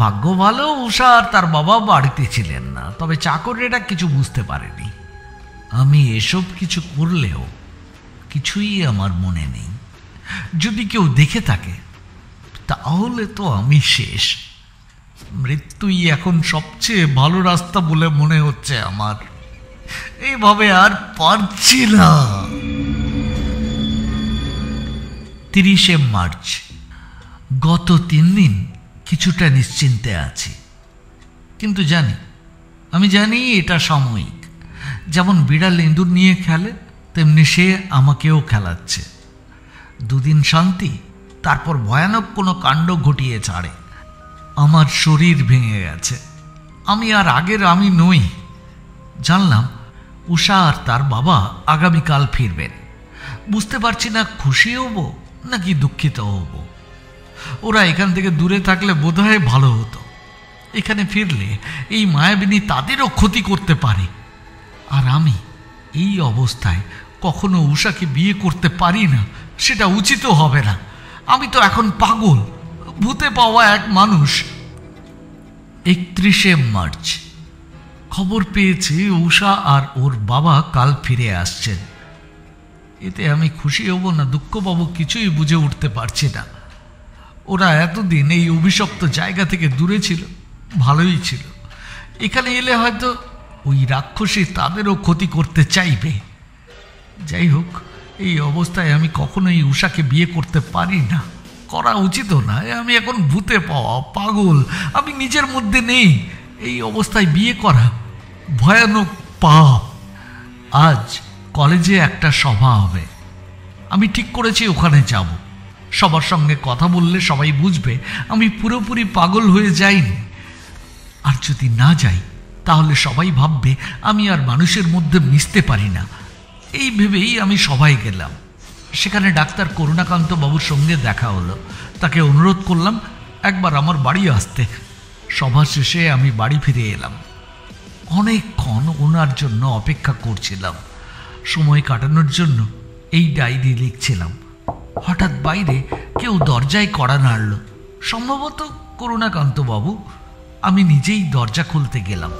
ভাগ্য ভালো, উষা আর তার বাবা বাড়িতে ছিলেন না। তবে চাকরেরা কিছু বুঝতে পারেনি। আমি এসব কিছু করলেও কিছুই আমার মনে নেই। যদি কেউ দেখে থাকে তাহলে তো আমি শেষ। মৃত্যুই এখন সবচেয়ে ভালো রাস্তা বলে মনে হচ্ছে আমার। এইভাবে আর পারছি না। 30শে মার্চ। গত 3 দিন কিছুটা নিশ্চিন্তে আছি, কিন্তু আমি জানি এটা সাময়িক। যেমন বিড়াল ইঁদুর নিয়ে খেলে, তেমনি সে আমাকেও খেলাচ্ছে। 2 দিন শান্তি, তারপর ভয়ানক কোনো কাণ্ড ঘটিয়ে ছাড়ে। আমার শরীর ভেঙে গেছে। আমি আর আগের আমি নই। জানলাম উষা আর তার বাবা আগামীকাল ফিরবেন। বুঝতে পারছি না খুশি হব নাকি দুঃখিত হব। ওরা এখান থেকে দূরে থাকলে বোধহয় ভালো হতো। এখানে ফিরলে এই মায়াবিনী তাদেরও ক্ষতি করতে পারে। আর আমি এই অবস্থায় কখনো উষাকে বিয়ে করতে পারি না, সেটা উচিতও হবে না। আমি তো এখন পাগল, ভূতে পাওয়া এক মানুষ। 31শে মার্চ। খবর পেয়েছি উষা আর ওর বাবা কাল ফিরে আসছেন। এতে আমি খুশি হব না দুঃখ পাবো কিছুই বুঝে উঠতে পারছি না। ওরা এতদিন এই অভিশপ্ত জায়গা থেকে দূরে ছিল, ভালোই ছিল। এখানে এলে হয়তো ওই রাক্ষসী তাদেরও ক্ষতি করতে চাইবে। যাই হোক, এই অবস্থায় আমি কখনোই উষাকে বিয়ে করতে পারি না, করা উচিত না। আমি এখন ভূতে পাওয়া পাগল, আমি নিজের মধ্যে নেই। এই অবস্থায় বিয়ে করা ভয়ানক পাপ। আজ কলেজে একটা সভা হবে, আমি ঠিক করেছি ওখানে যাব। সবার সঙ্গে কথা বললে সবাই বুঝবে আমি পুরোপুরি পাগল হয়ে যাইনি। আর যদি না যাই তাহলে সবাই ভাববে আমি আর মানুষের মধ্যে মিশতে পারি না। এই ভেবেই আমি সবাই গেলাম। সেখানে ডাক্তার করুণাকান্ত বাবুর সঙ্গে দেখা হলো। তাকে অনুরোধ করলাম একবার আমার বাড়ি আসতে। সভা শেষে আমি বাড়ি ফিরে এলাম। অনেকক্ষণ ওনার জন্য অপেক্ষা করছিলাম। সময় কাটানোর জন্য এই ডায়েরি লিখছিলাম। হঠাৎ বাইরে কেউ দরজায় কড়া নাড়ল, সম্ভবত করুণাকান্ত বাবু। আমি নিজেই দরজা খুলতে গেলাম।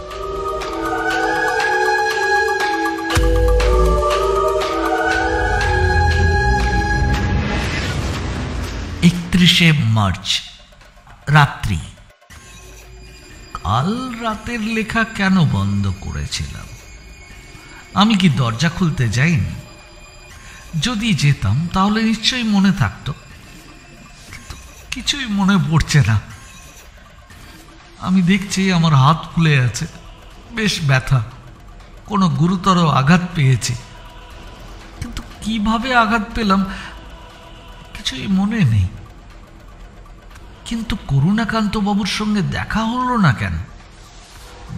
31শে মার্চ রাত্রি। কাল রাতের লেখা কেন বন্ধ করেছিলাম? আমি কি দরজা খুলতে যাইনি? যদি যেতাম তাহলে নিশ্চয়ই মনে থাকতো, কিন্তু কিছুই মনে পড়ছে না। আমি দেখছি আমার হাত ফুলে আছে, বেশ ব্যথা, কোনো গুরুতর আঘাত পেয়েছি। কিন্তু কিভাবে আঘাত পেলাম কিছুই মনে নেই। কিন্তু করুণাকান্ত বাবুর সঙ্গে দেখা হলো না কেন?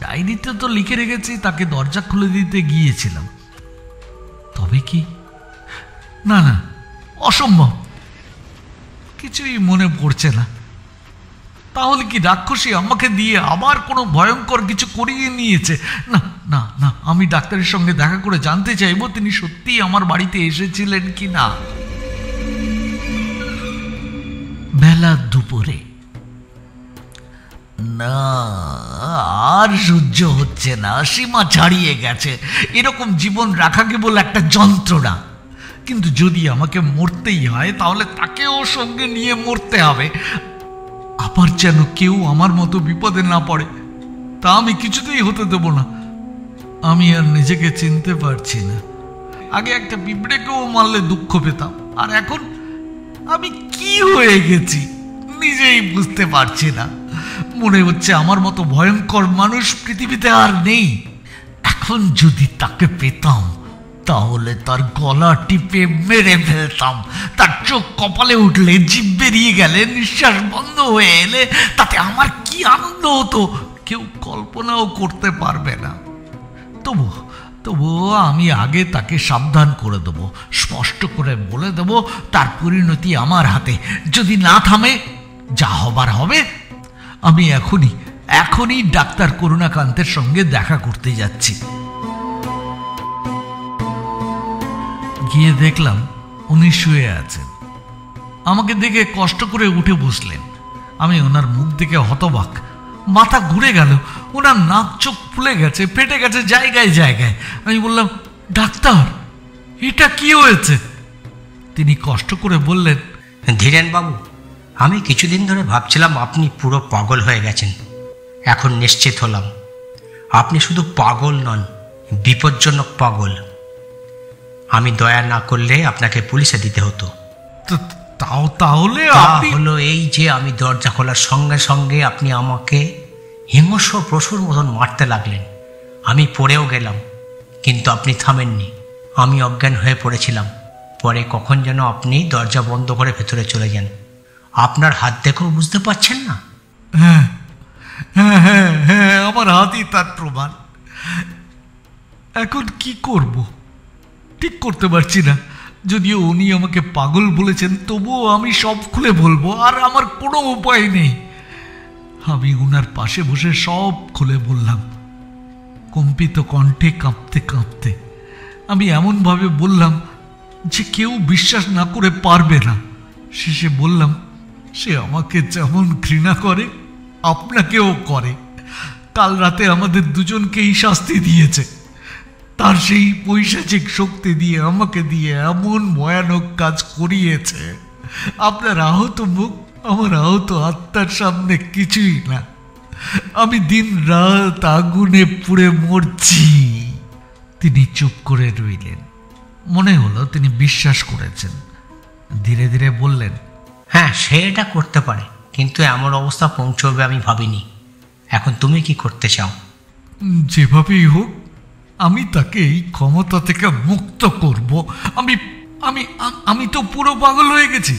ডায়েরিতে তো লিখে রেখেছি তাকে দরজা খুলে দিতে গিয়েছিলাম। তবে কি? না না, অসম্ভব, কিছুই মনে পড়ছে না। তাহলে কি রাক্ষসী আমাকে দিয়ে আবার কোনো ভয়ঙ্কর কিছু করিয়ে নিয়েছে? না না না, আমি ডাক্তারের সঙ্গে দেখা করে জানতে চাইবো তিনি সত্যিই আমার বাড়িতে এসেছিলেন কি না। বেলা দুপুরে। না, আর সহ্য হচ্ছে না, সীমা ছাড়িয়ে গেছে। এরকম জীবন রাখা কেবল একটা যন্ত্রণা। কিন্তু যদি আমাকে মরতেই হয় তাহলে তাকেও সঙ্গে নিয়ে মরতে হবে। আবার যেন কেউ আমার মতো বিপদে না পড়ে, তা আমি কিছুতেই হতে দেব না। আমি আর নিজেকে চিনতে পারছি না। আগে একটা পিঁপড়েকেও মারলে দুঃখ পেতাম, আর এখন আমি কি হয়ে গেছি নিজেই বুঝতে পারছি না। মনে হচ্ছে আমার মতো ভয়ঙ্কর মানুষ পৃথিবীতে আর নেই। এখন যদি তাকে পেতাম তাহলে তার গলা টিপে মেরে ফেলতাম। তার চোখ কপালে উঠলে, জিভ বেরিয়ে গেলে, নিঃশ্বাস বন্ধ হয়ে এলে তাতে আমার কি আনন্দ হতো কেউ কল্পনাও করতে পারবে না। তবুও আমি আগে তাকে সাবধান করে দেব, স্পষ্ট করে বলে দেব তার পরিণতি আমার হাতে। যদি না থামে, যা হবার হবে। আমি এখনই ডাক্তার করুণাকান্তের সঙ্গে দেখা করতে যাচ্ছি। গিয়ে দেখলাম উনি শুয়ে আছেন। আমাকে দেখে কষ্ট করে উঠে বসলেন। আমি ওনার মুখ দেখে হতবাক, মাথা ঘুরে গেল। ওনার নাক চোখ ফুলে গেছে, ফেটে গেছে জায়গায় জায়গায়। আমি বললাম, ডাক্তার এটা কি হয়েছে? তিনি কষ্ট করে বললেন, ধীরেন বাবু, আমি কিছুদিন ধরে ভাবছিলাম আপনি পুরো পাগল হয়ে গেছেন। এখন নিশ্চিত হলাম আপনি শুধু পাগল নন, বিপজ্জনক পাগল। আমি দয়া না করলে আপনাকে পুলিশে দিতে হতো। তাহলে হলো এই যে আমি দরজা খোলার সঙ্গে সঙ্গে আপনি আমাকে হিংস্র পশুর মতন মারতে লাগলেন। আমি পড়েও গেলাম, কিন্তু আপনি থামেননি। আমি অজ্ঞান হয়ে পড়েছিলাম। পরে কখন যেন আপনি দরজা বন্ধ করে ভেতরে চলে যান। আপনার হাত দেখেও বুঝতে পারছেন না? হ্যাঁ হ্যাঁ হ্যাঁ হ্যাঁ, আমার হাতই তার প্রমাণ। এখন কি করব ঠিক করতে পারছি না। যদিও উনি আমাকে পাগল বলেছেন, তবুও আমি সব খুলে বলবো, আর আমার কোনো উপায় নেই। আমি উনার পাশে বসে সব খুলে বললাম, কম্পিত কণ্ঠে, কাঁপতে কাঁপতে। আমি এমনভাবে বললাম যে কেউ বিশ্বাস না করে পারবে না। শেষে বললাম, সে আমাকে যেমন ঘৃণা করে আপনাকেও করে। কাল রাতে আমাদের দুজনকেই শাস্তি দিয়েছে। তার সেই পৈশাচিক শক্তি দিয়ে আমাকে দিয়ে এমন ভয়ানক কাজ করিয়েছে। আপনার আহত মুখ আমার আহত আত্মার সামনে কিছুই না। আমি দিন রাত আগুনে পুড়ে মরছি। তিনি চুপ করে রইলেন। মনে হলো তিনি বিশ্বাস করেছেন। ধীরে ধীরে বললেন, হ্যাঁ, সে এটা করতে পারে, কিন্তু এমন অবস্থা পৌঁছবে আমি ভাবিনি। এখন তুমি কি করতে চাও? যেভাবেই হোক আমি তাকে এই ক্ষমতা থেকে মুক্ত করব। আমি আমি আমি তো পুরো পাগল হয়ে গেছি।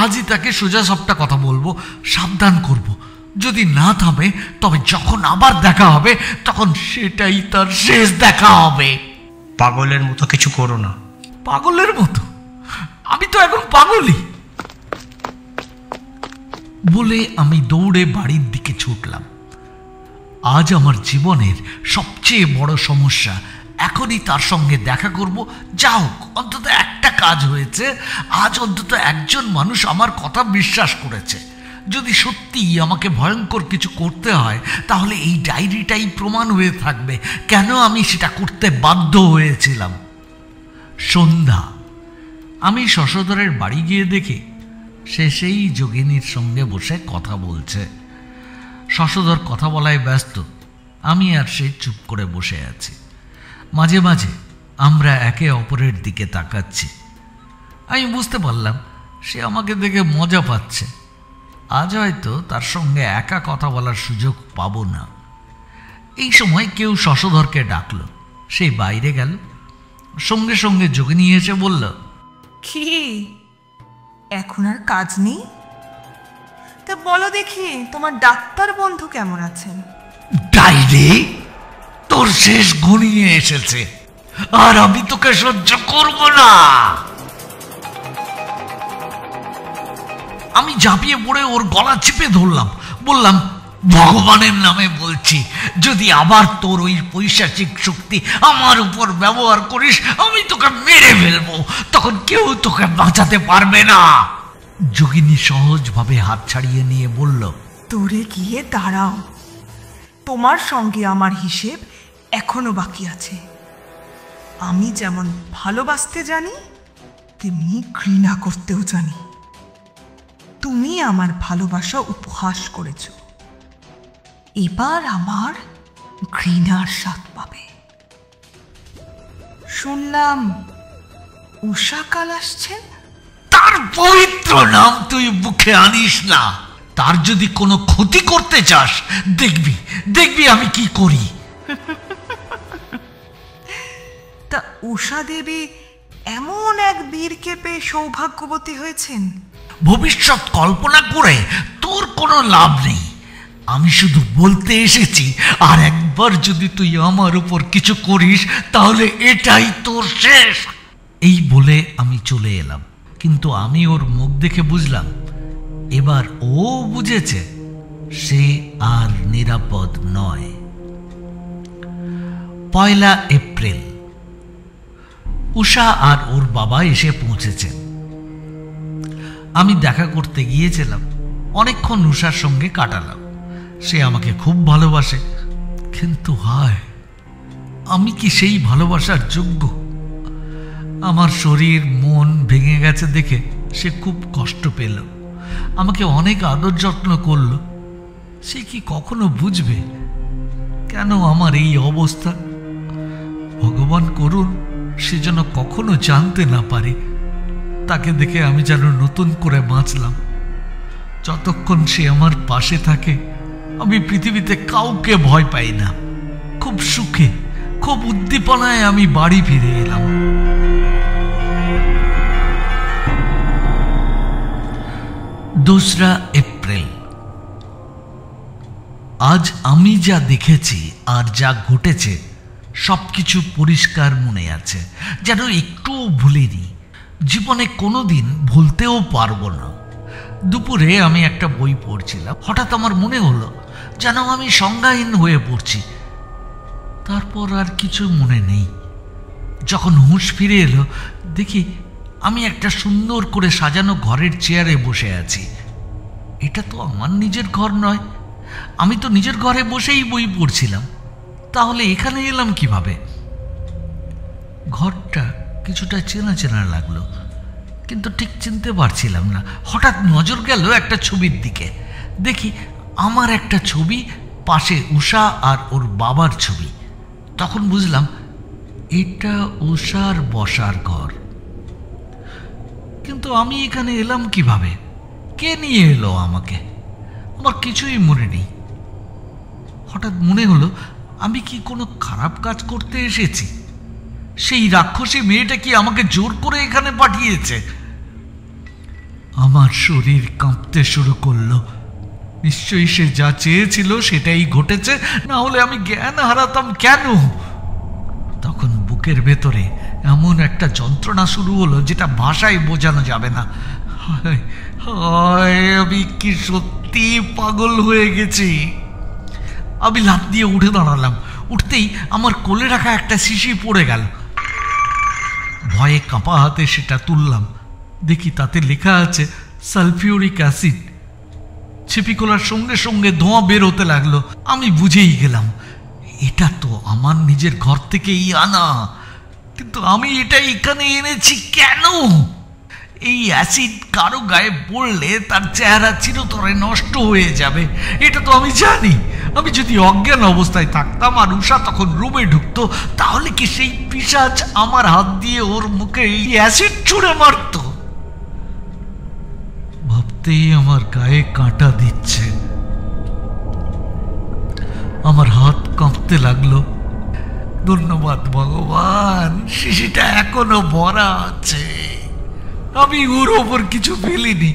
আজই তাকে সোজা সবটা কথা বলবো, সাবধান করব। যদি না থামে তবে যখন আবার দেখা হবে তখন সেটাই তার শেষ দেখা হবে। পাগলের মতো কিছু করো না। পাগলের মতো? আমি তো এখন পাগলই। বলে আমি দৌড়ে বাড়ির দিকে ছুটলাম। আজ আমার জীবনের সবচেয়ে বড় সমস্যা, এখনই তার সঙ্গে দেখা করব। যা হোক, অন্তত একটা কাজ হয়েছে। আজ অন্তত একজন মানুষ আমার কথা বিশ্বাস করেছে। যদি সত্যিই আমাকে ভয়ঙ্কর কিছু করতে হয় তাহলে এই ডায়েরিটাই প্রমাণ হয়ে থাকবে কেন আমি সেটা করতে বাধ্য হয়েছিলাম। সন্ধ্যা। আমি শশধরের বাড়ি গিয়ে দেখি সে সেই যোগিনীর সঙ্গে বসে কথা বলছে। শশধর কথা বলায় ব্যস্ত, আমি আর সে চুপ করে বসে আছি। মাঝে মাঝে আমরা একে অপরের দিকে তাকাচ্ছি। আমি বুঝতে পারলাম সে আমাকে দেখে মজা পাচ্ছে। আজ হয়তো তার সঙ্গে একা কথা বলার সুযোগ পাব না। এই সময় কেউ শশধরকে ডাকলো, সে বাইরে গেল। সঙ্গে সঙ্গে যোগিনী এসে বলল, কি এখন আর কাজ নেই? তা বলো দেখি, তোমার ডাক্তার বন্ধু কেমন আছেন? ডাইরে, তোর শেষ ঘনিয়ে এসেছে, আর আমি তোকে সহ্য করব না। আমি ঝাঁপিয়ে পড়ে ওর গলা চিপে ধরলাম, বললাম, ভগবানের নামে বলছি, যদি আবার তোর ওই পৈশাচিক শক্তি আমার উপর ব্যবহার করিস আমি তোকে মেরে ফেলবো, তখন কেউ তোকে বাঁচাতে পারবে না। যোগিনী সহজভাবে হাত ছাড়িয়ে নিয়ে বলল, দূরে গিয়ে দাঁড়াও, তোমার সঙ্গে আমার হিসেব এখনো বাকি আছে। আমি যেমন ভালোবাসতে জানি তেমনি ঘৃণা করতেও জানি। তুমি আমার ভালোবাসা উপহাস করেছ, এবার আমার ঘৃণার স্বাদ পাবে। শুনলাম উষা কাল আসছেন। তার পবিত্র নাম তুই মুখে আনিস না। তার যদি কোনো ক্ষতি করতে চাস দেখবি দেখবি আমি কি করি। তা উষা দেবী এমন এক বীরকে পেয়ে সৌভাগ্যবতী হয়েছেন। ভবিষ্যৎ কল্পনা করে তোর কোনো লাভ নেই। আমি শুধু বলতে এসেছি, আর একবার যদি তুই আমার উপর কিছু করিস তাহলে এটাই তোর শেষ। এই বলে আমি চলে এলাম, কিন্তু আমি ওর মুখ দেখে বুঝলাম এবার ও বুঝেছে সে আর নিরাপদ নয়। 1 এপ্রিল। উষা আর ওর বাবা এসে পৌঁছেছেন। আমি দেখা করতে গিয়েছিলাম, অনেকক্ষণ উষার সঙ্গে কাটালাম। সে আমাকে খুব ভালোবাসে, কিন্তু হায়, আমি কি সেই ভালোবাসার যোগ্য? আমার শরীর মন ভেঙে গেছে দেখে সে খুব কষ্ট পেল, আমাকে অনেক আদর যত্ন করল। সে কি কখনো বুঝবে কেন আমার এই অবস্থা? ভগবান করুন সে যেন কখনো জানতে না পারে। তাকে দেখে আমি যেন নতুন করে বাঁচলাম। যতক্ষণ সে আমার পাশে থাকে আমি পৃথিবীতে কাউকে ভয় পাই না। খুব সুখে, খুব উদ্দীপনায় আমি বাড়ি ফিরে এলাম। 2 এপ্রিল। আজ আমি যা দেখেছি আর যা ঘটেছে সবকিছু পরিষ্কার মনে আছে, যেন একটুও ভুলিনি। জীবনে কোনোদিন ভুলতেও পারবো না। দুপুরে আমি একটা বই পড়ছিলাম, হঠাৎ আমার মনে হলো যেন আমি সংজ্ঞাহীন হয়ে পড়ছি। তারপর আর কিছু মনে নেই। যখন হুঁশ ফিরে এলো দেখি আমি একটা সুন্দর করে সাজানো ঘরের চেয়ারে বসে আছি। এটা তো আমার নিজের ঘর নয়। আমি তো নিজের ঘরে বসেই বই পড়ছিলাম, তাহলে এখানে এলাম কিভাবে? ঘরটা কিছুটা চেনা চেনা লাগলো, কিন্তু ঠিক চিনতে পারছিলাম না। হঠাৎ নজর গেল একটা ছবির দিকে। দেখি আমার একটা ছবি, পাশে উষা আর ওর বাবার ছবি। তখন বুঝলাম এটা উষার বসার ঘর, কিন্তু আমি এখানে এলাম কিভাবে? কে নিয়ে এলো আমাকে? আমার কিছুই মনে নেই। হঠাৎ মনে হলো আমি কি কোনো খারাপ কাজ করতে এসেছি? সেই রাক্ষসী মেয়েটা কি আমাকে জোর করে এখানে পাঠিয়েছে? আমার শরীর কাঁপতে শুরু করলো। নিশ্চয়ই সে যা চেয়েছিল সেটাই ঘটেছে, না হলে আমি জ্ঞান হারাতাম কেন? তখন বুকের ভেতরে এমন একটা যন্ত্রণা শুরু হলো যেটা ভাষায় বোঝানো যাবে না। আমি কি সত্যি পাগল হয়ে গেছি? আমি লাফ দিয়ে উঠে দাঁড়ালাম। উঠতেই আমার কোলে রাখা একটা শিশি পড়ে গেল। ভয়ে কাঁপা হাতে সেটা তুললাম। দেখি তাতে লেখা আছে সালফিউরিক অ্যাসিড। ছিপি খোলার সঙ্গে সঙ্গে ধোঁয়া বের হতে লাগলো। আমি বুঝেই গেলাম এটা তো আমার নিজের ঘর থেকেই আনা, কিন্তু আমি এটা এখানে এনেছি কেন? এই অ্যাসিড কারো গায়ে পড়লে তার চেহারা চিরতরে নষ্ট হয়ে যাবে, এটা তো আমি জানি। আমি যদি অজ্ঞান অবস্থায় থাকতাম আর উষা তখন রুমে ঢুকতো, তাহলে কি সেই পিশাচ আমার হাত দিয়ে ওর মুখে এই অ্যাসিড ছুঁড়ে মারত? ভাবতেই আমার গায়ে কাঁটা দিচ্ছে। আমার হাত কাঁপতে লাগলো। ধন্যবাদ ভগবান, শিশিটা এখনো ভরা আছে, আমি ওর ওপর কিছু ফেলিনি।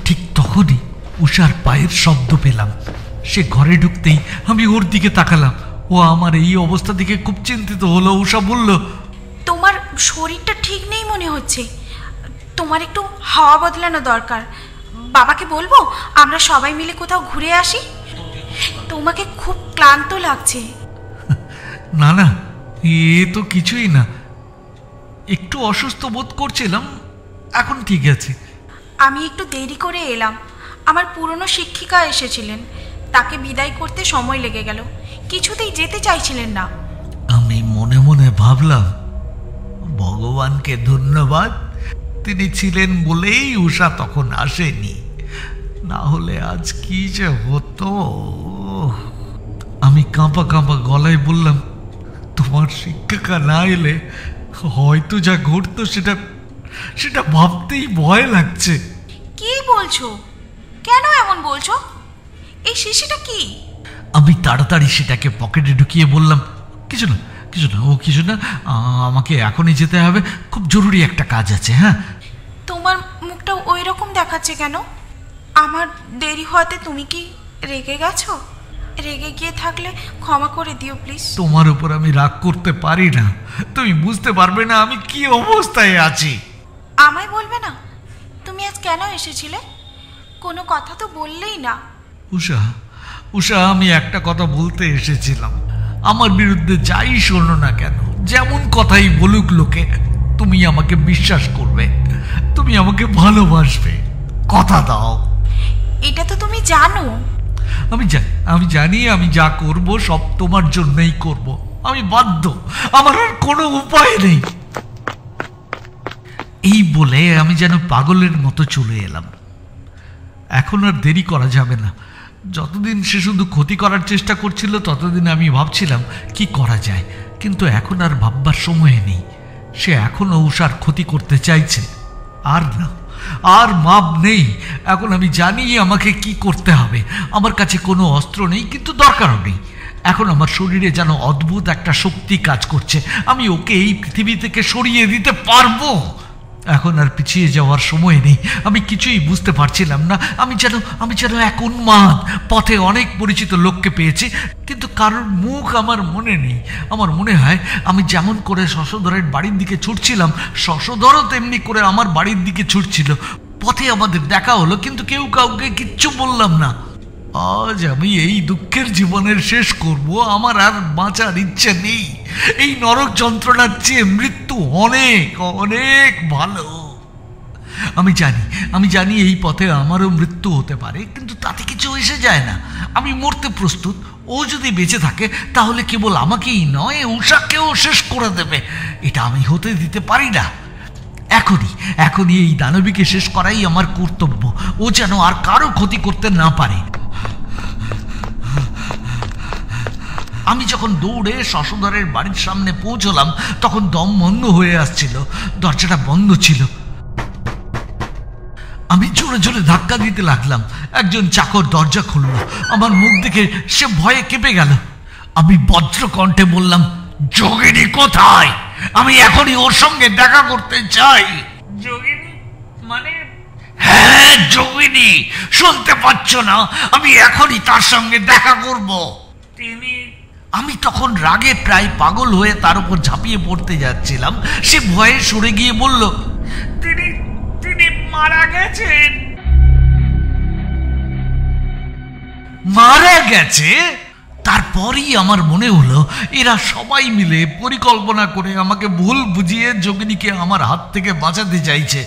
ঠিক তখনই উষার পায়ের শব্দ পেলাম। সে ঘরে ঢুকতেই আমি ওর দিকে তাকালাম। ও আমার এই অবস্থা দেখে খুব চিন্তিত হলো। উষা বলল, তোমার শরীরটা ঠিক নেই মনে হচ্ছে, তোমার একটু হাওয়া বদলানো দরকার। বাবাকে বলবো আমরা সবাই মিলে কোথাও ঘুরে আসি? তোমাকে খুব ক্লান্ত লাগছে। না না, এ তো কিছুই না, একটু অসুস্থ বোধ করছিলাম, এখন ঠিক আছে। আমি একটু দেরি করে এলাম, আমার পুরনো শিক্ষিকা এসেছিলেন, তাকে বিদায় করতে সময় লেগে গেল, কিছুতেই যেতে চাইছিলেন না। আমি মনে মনে ভাবলাম, ভগবানকে ধন্যবাদ, তিনি ছিলেন বলেই উষা তখন আসেনি, না হলে আজ কি যে হতো। আমি কাঁপা কাঁপা গলায় বললাম, তোমার শিক্ষিকা না এলে হয়তো যা ঘটতো সেটা ভাবতেই ভয় লাগছে। কি বলছো? কেন এমন বলছো? এই শিশিটা কি? আমি তাড়াতাড়ি সেটাকে পকেটে ঢুকিয়ে বললাম, কিছু না কিছু না, ও কিছু না, আমাকে এখনই যেতে হবে, খুব জরুরি একটা কাজ আছে। হ্যাঁ, তোমার মুখটা ওই রকম দেখাচ্ছে কেন? আমার দেরি হওয়াতে তুমি কি রেগে গেছো? রেগে গিয়ে থাকলে ক্ষমা করে দিও প্লিজ। তোমার উপর আমি রাগ করতে পারি না, তুমি বুঝতে পারবে না আমি কি অবস্থায় আছি। আমায় বলবে না তুমি আজ কেন এসেছিলে? কোনো কথা তো বললেই না। উষা উষা, আমি একটা কথা বলতে এসেছিলাম। আমার বিরুদ্ধে যাই শোনো না কেন, যেমন কথাই বলুক লোকে, তুমি আমাকে বিশ্বাস করবে, তুমি আমাকে ভালোবাসবে, কথা দাও। এটা তো তুমি জানো। আমি জানি আমি যা করব সব তোমার জন্যই করব, আমি বাধ্য, আমার আর কোনো উপায় নেই। এই বলে আমি যেন পাগলের মতো চলে এলাম। এখন আর দেরি করা যাবে না। যতদিন সে শুধু ক্ষতি করার চেষ্টা করছিল ততদিন আমি ভাবছিলাম কি করা যায়, কিন্তু এখন আর ভাববার সময় নেই। সে এখনো উষার ক্ষতি করতে চাইছে। আর না, আর মাপ নেই। এখন আমি জানি আমাকে কি করতে হবে। আমার কাছে কোনো অস্ত্র নেই, কিন্তু দরকারও নেই। এখন আমার শরীরে যেন অদ্ভুত একটা শক্তি কাজ করছে। আমি ওকে এই পৃথিবী থেকে সরিয়ে দিতে পারবো। এখন আর পিছিয়ে যাওয়ার সময় নেই। আমি কিছুই বুঝতে পারছিলাম না। আমি যেন এক উন্মাদ। পথে অনেক পরিচিত লোককে পেয়েছি, কিন্তু কারোর মুখ আমার মনে নেই। আমার মনে হয় আমি যেমন করে শশধরের বাড়ির দিকে ছুটছিলাম, শশধরও তেমনি করে আমার বাড়ির দিকে ছুটছিল। পথে আমাদের দেখা হলো, কিন্তু কেউ কাউকে কিচ্ছু বললাম না। আজ আমি এই দুঃখের জীবনের শেষ করব, আমার আর বাঁচার ইচ্ছে নেই। এই নরক যন্ত্রণার চেয়ে মৃত্যু অনেক অনেক ভালো। আমি জানি এই পথে আমারও মৃত্যু হতে পারে, কিন্তু তাতে কিছু এসে যায় না। আমি মরতে প্রস্তুত। ও যদি বেঁচে থাকে তাহলে কেবল আমাকেই নয়, উষাকেও শেষ করে দেবে। এটা আমি হতে দিতে পারি না। এখনই এই দানবীকে শেষ করাই আমার কর্তব্য। ও যেন আর কারো ক্ষতি করতে না পারে। আমি যখন দৌড়ে শশধরের বাড়ির সামনে পৌঁছলাম তখন দম বন্ধ হয়ে আসছিল, দরজাটা বন্ধ ছিল। আমি জোরে জোরে ধাক্কা দিতে লাগলাম। একজন চাকর দরজা খুলল। আমার মুখ দেখে সে ভয়ে কেঁপে গেল। আমি বজ্র কণ্ঠে বললাম, যোগিনী কোথায়? আমি এখনই ওর সঙ্গে দেখা করতে চাই। যোগিনী মানে? হ্যাঁ, যোগিনী, শুনতে পাচ্ছ না? আমি এখনই তার সঙ্গে দেখা করব। তিনি? আমি তখন রাগে প্রায় পাগল হয়ে তার উপর ঝাঁপিয়ে পড়তে যাচ্ছিলাম। সে ভয়ে সরে গিয়ে বলল, তিনি তিনি মারা গেছেন। মারা গেছে? তারপরই আমার মনে হলো এরা সবাই মিলে পরিকল্পনা করে আমাকে ভুল বুঝিয়ে যোগিনীকে আমার হাত থেকে বাঁচাতে চাইছে।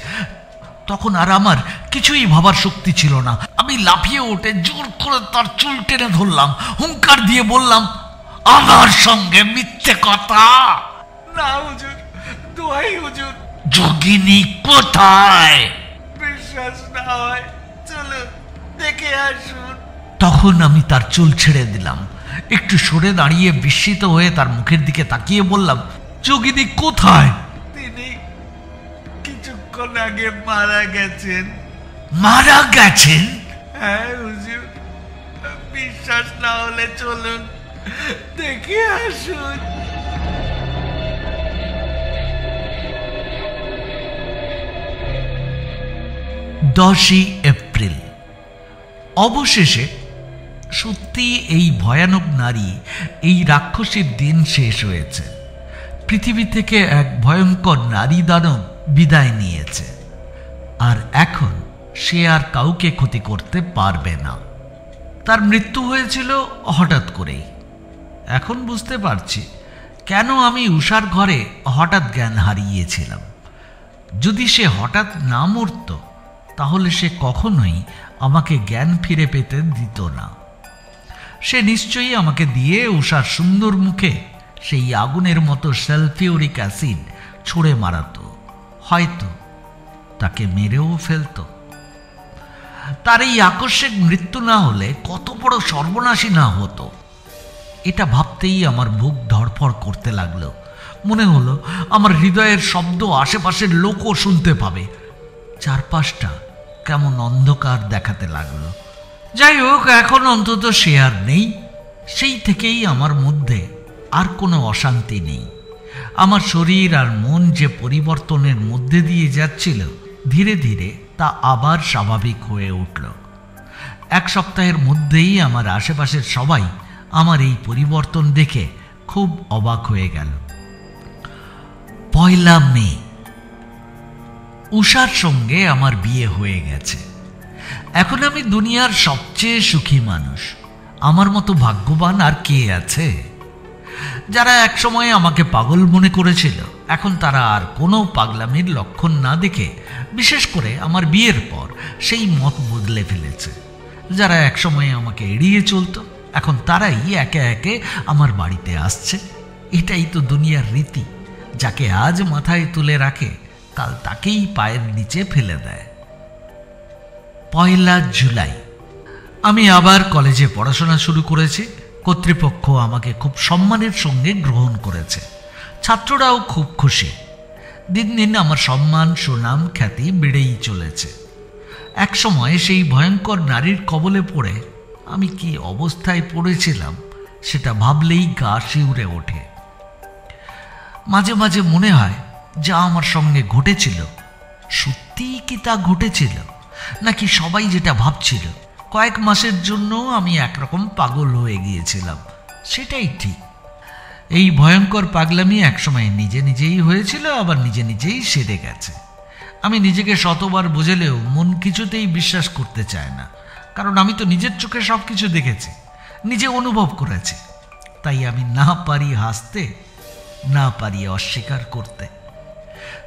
তখন আর আমার কিছুই ভাবার শক্তি ছিল না। আমি লাফিয়ে উঠে জোর করে তার চুল টেনে ধরলাম, হুঙ্কার দিয়ে বললাম, আমার সঙ্গে মিথ্যে কথা। না হুজুর, দোহাই হুজুর, যোগিনী কোথায়? বিশ্বাস না হয় চলুন দেখে আসুন। তখন আমি তার চুল ছেড়ে দিলাম। একটু সরে দাঁড়িয়ে বিস্মিত হয়ে তার মুখের দিকে তাকিয়ে বললাম, যোগিনী কোথায়? তিনি কিছুক্ষণ আগে মারা গেছেন। মারা গেছেন? হ্যাঁ হুজুর, বিশ্বাস না হলে চলুন দেখে আসুন। 10ই এপ্রিল। অবশেষে সত্যি এই ভয়ানক নারী, এই রাক্ষসীর দিন শেষ হয়েছে। পৃথিবী থেকে এক ভয়ঙ্কর নারী দানব বিদায় নিয়েছে। আর এখন সে আর কাউকে ক্ষতি করতে পারবে না। তার মৃত্যু হয়েছিল হঠাৎ করেই। এখন বুঝতে পারছি কেন আমি উষার ঘরে হঠাৎ জ্ঞান হারিয়েছিলাম। যদি সে হঠাৎ না মরত তাহলে সে কখনোই আমাকে জ্ঞান ফিরে পেতে দিত না। সে নিশ্চয়ই আমাকে দিয়ে উষার সুন্দর মুখে সেই আগুনের মতো সালফিউরিক অ্যাসিড ছুঁড়ে মারাত, হয়তো তাকে মেরেও ফেলত। তার এই আকস্মিক মৃত্যু না হলে কত বড় সর্বনাশী না হতো, এটা ভাবতেই আমার বুক ধড়ফড় করতে লাগলো। মনে হলো আমার হৃদয়ের শব্দ আশেপাশের লোকও শুনতে পাবে। চারপাশটা কেমন অন্ধকার দেখাতে লাগলো। যাই হোক, এখন অন্তত সে আর নেই। সেই থেকেই আমার মধ্যে আর কোনো অশান্তি নেই। আমার শরীর আর মন যে পরিবর্তনের মধ্যে দিয়ে যাচ্ছিল, ধীরে ধীরে তা আবার স্বাভাবিক হয়ে উঠল। এক সপ্তাহের মধ্যেই আমার আশেপাশের সবাই আমার এই পরিবর্তন দেখে খুব অবাক হয়ে গেল। 1 মে, উষার সঙ্গে আমার বিয়ে হয়ে গেছে। এখন আমি দুনিয়ার সবচেয়ে সুখী মানুষ। আমার মতো ভাগ্যবান আর কে আছে? যারা একসময় আমাকে পাগল মনে করেছিল, এখন তারা আর কোনো পাগলামির লক্ষণ না দেখে, বিশেষ করে আমার বিয়ের পর, সেই মত বদলে ফেলেছে। যারা একসময় আমাকে এড়িয়ে চলত, এখন তারাই একে একে আমার বাড়িতে আসছে। এটাই তো দুনিয়ার রীতি। যাকে আজ মাথায় তুলে রাখে, কাল তাকেই পায়ের নিচে ফেলে দেয়। 1 জুলাই, আমি আবার কলেজে পড়াশোনা শুরু করেছি। কর্তৃপক্ষ আমাকে খুব সম্মানের সঙ্গে গ্রহণ করেছে। ছাত্ররাও খুব খুশি। দিন দিন আমার সম্মান, সুনাম, খ্যাতি বেড়েই চলেছে। এক সময় সেই ভয়ঙ্কর নারীর কবলে পড়ে আমি কি অবস্থায় পড়েছিলাম সেটা ভাবলেই গা শিউরে ওঠে। মাঝে মাঝে মনে হয় যা আমার সঙ্গে ঘটেছিল সত্যিই কি তা ঘটেছিল, নাকি সবাই যেটা ভাবছিল। কয়েক মাসের জন্য আমি একরকম পাগল হয়ে গিয়েছিলাম, সেটাই ঠিক। এই ভয়ঙ্কর পাগলামি একসময় নিজে নিজেই হয়েছিল, আবার নিজে নিজেই সেরে গেছে। আমি নিজেকে শতবার বোঝালেও মন কিছুতেই বিশ্বাস করতে চায় না, কারণ আমি তো নিজের চোখে সব কিছু দেখেছি, নিজে অনুভব করেছি। তাই আমি না পারি হাসতে, না পারি অস্বীকার করতে।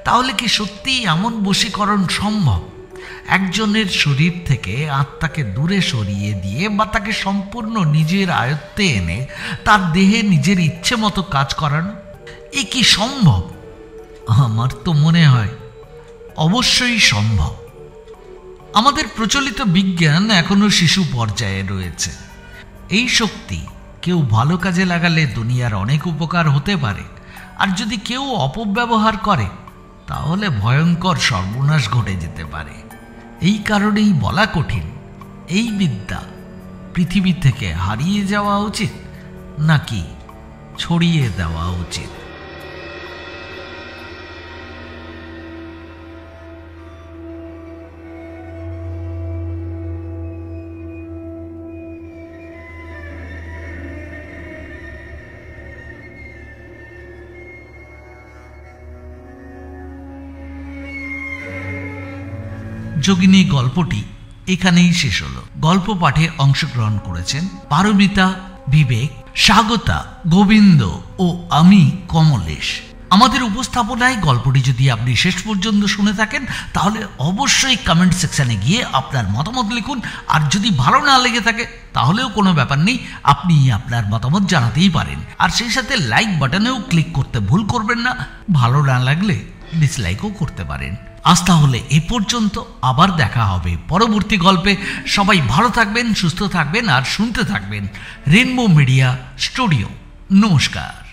তাহলে কি সত্যিই এমন বশীকরণ সম্ভব? একজনের শরীর থেকে আত্মাকে দূরে সরিয়ে দিয়ে বা তাকে সম্পূর্ণ নিজের আয়ত্তে এনে তার দেহে নিজের ইচ্ছে মতো কাজ করানো, এ কি সম্ভব? আমার তো মনে হয় অবশ্যই সম্ভব। আমাদের প্রচলিত বিজ্ঞান এখনো শিশু পর্যায়ে রয়েছে। এই শক্তি কেউ ভালো কাজে লাগালে দুনিয়ার অনেক উপকার হতে পারে, আর যদি কেউ অপব্যবহার করে তাহলে ভয়ঙ্কর সর্বনাশ ঘটে যেতে পারে। এই কারণেই বলা কঠিন, এই বিদ্যা পৃথিবী থেকে হারিয়ে যাওয়া উচিত নাকি ছড়িয়ে দেওয়া উচিত। যোগিনী গল্পটি এখানেই শেষ হলো। গল্প পাঠে অংশগ্রহণ করেছেন পারমিতা, বিবেক, স্বাগতা, গোবিন্দ ও আমি কমলেশ। আমাদের উপস্থাপনায় গল্পটি যদি আপনি শেষ পর্যন্ত শুনে থাকেন তাহলে অবশ্যই কমেন্ট সেকশনে গিয়ে আপনার মতামত লিখুন। আর যদি ভালো না লেগে থাকে তাহলেও কোনো ব্যাপার নেই, আপনি আপনার মতামত জানাতেই পারেন। আর সেই সাথে লাইক বাটনেও ক্লিক করতে ভুল করবেন না। ভালো না লাগলে ডিসলাইকও করতে পারেন। আজ তাহলে এ পর্যন্ত, আবার দেখা হবে পরবর্তী গল্পে। সবাই ভালো থাকবেন, সুস্থ থাকবেন আর শুনতে থাকবেন রেনবো মিডিয়া স্টুডিও। নমস্কার।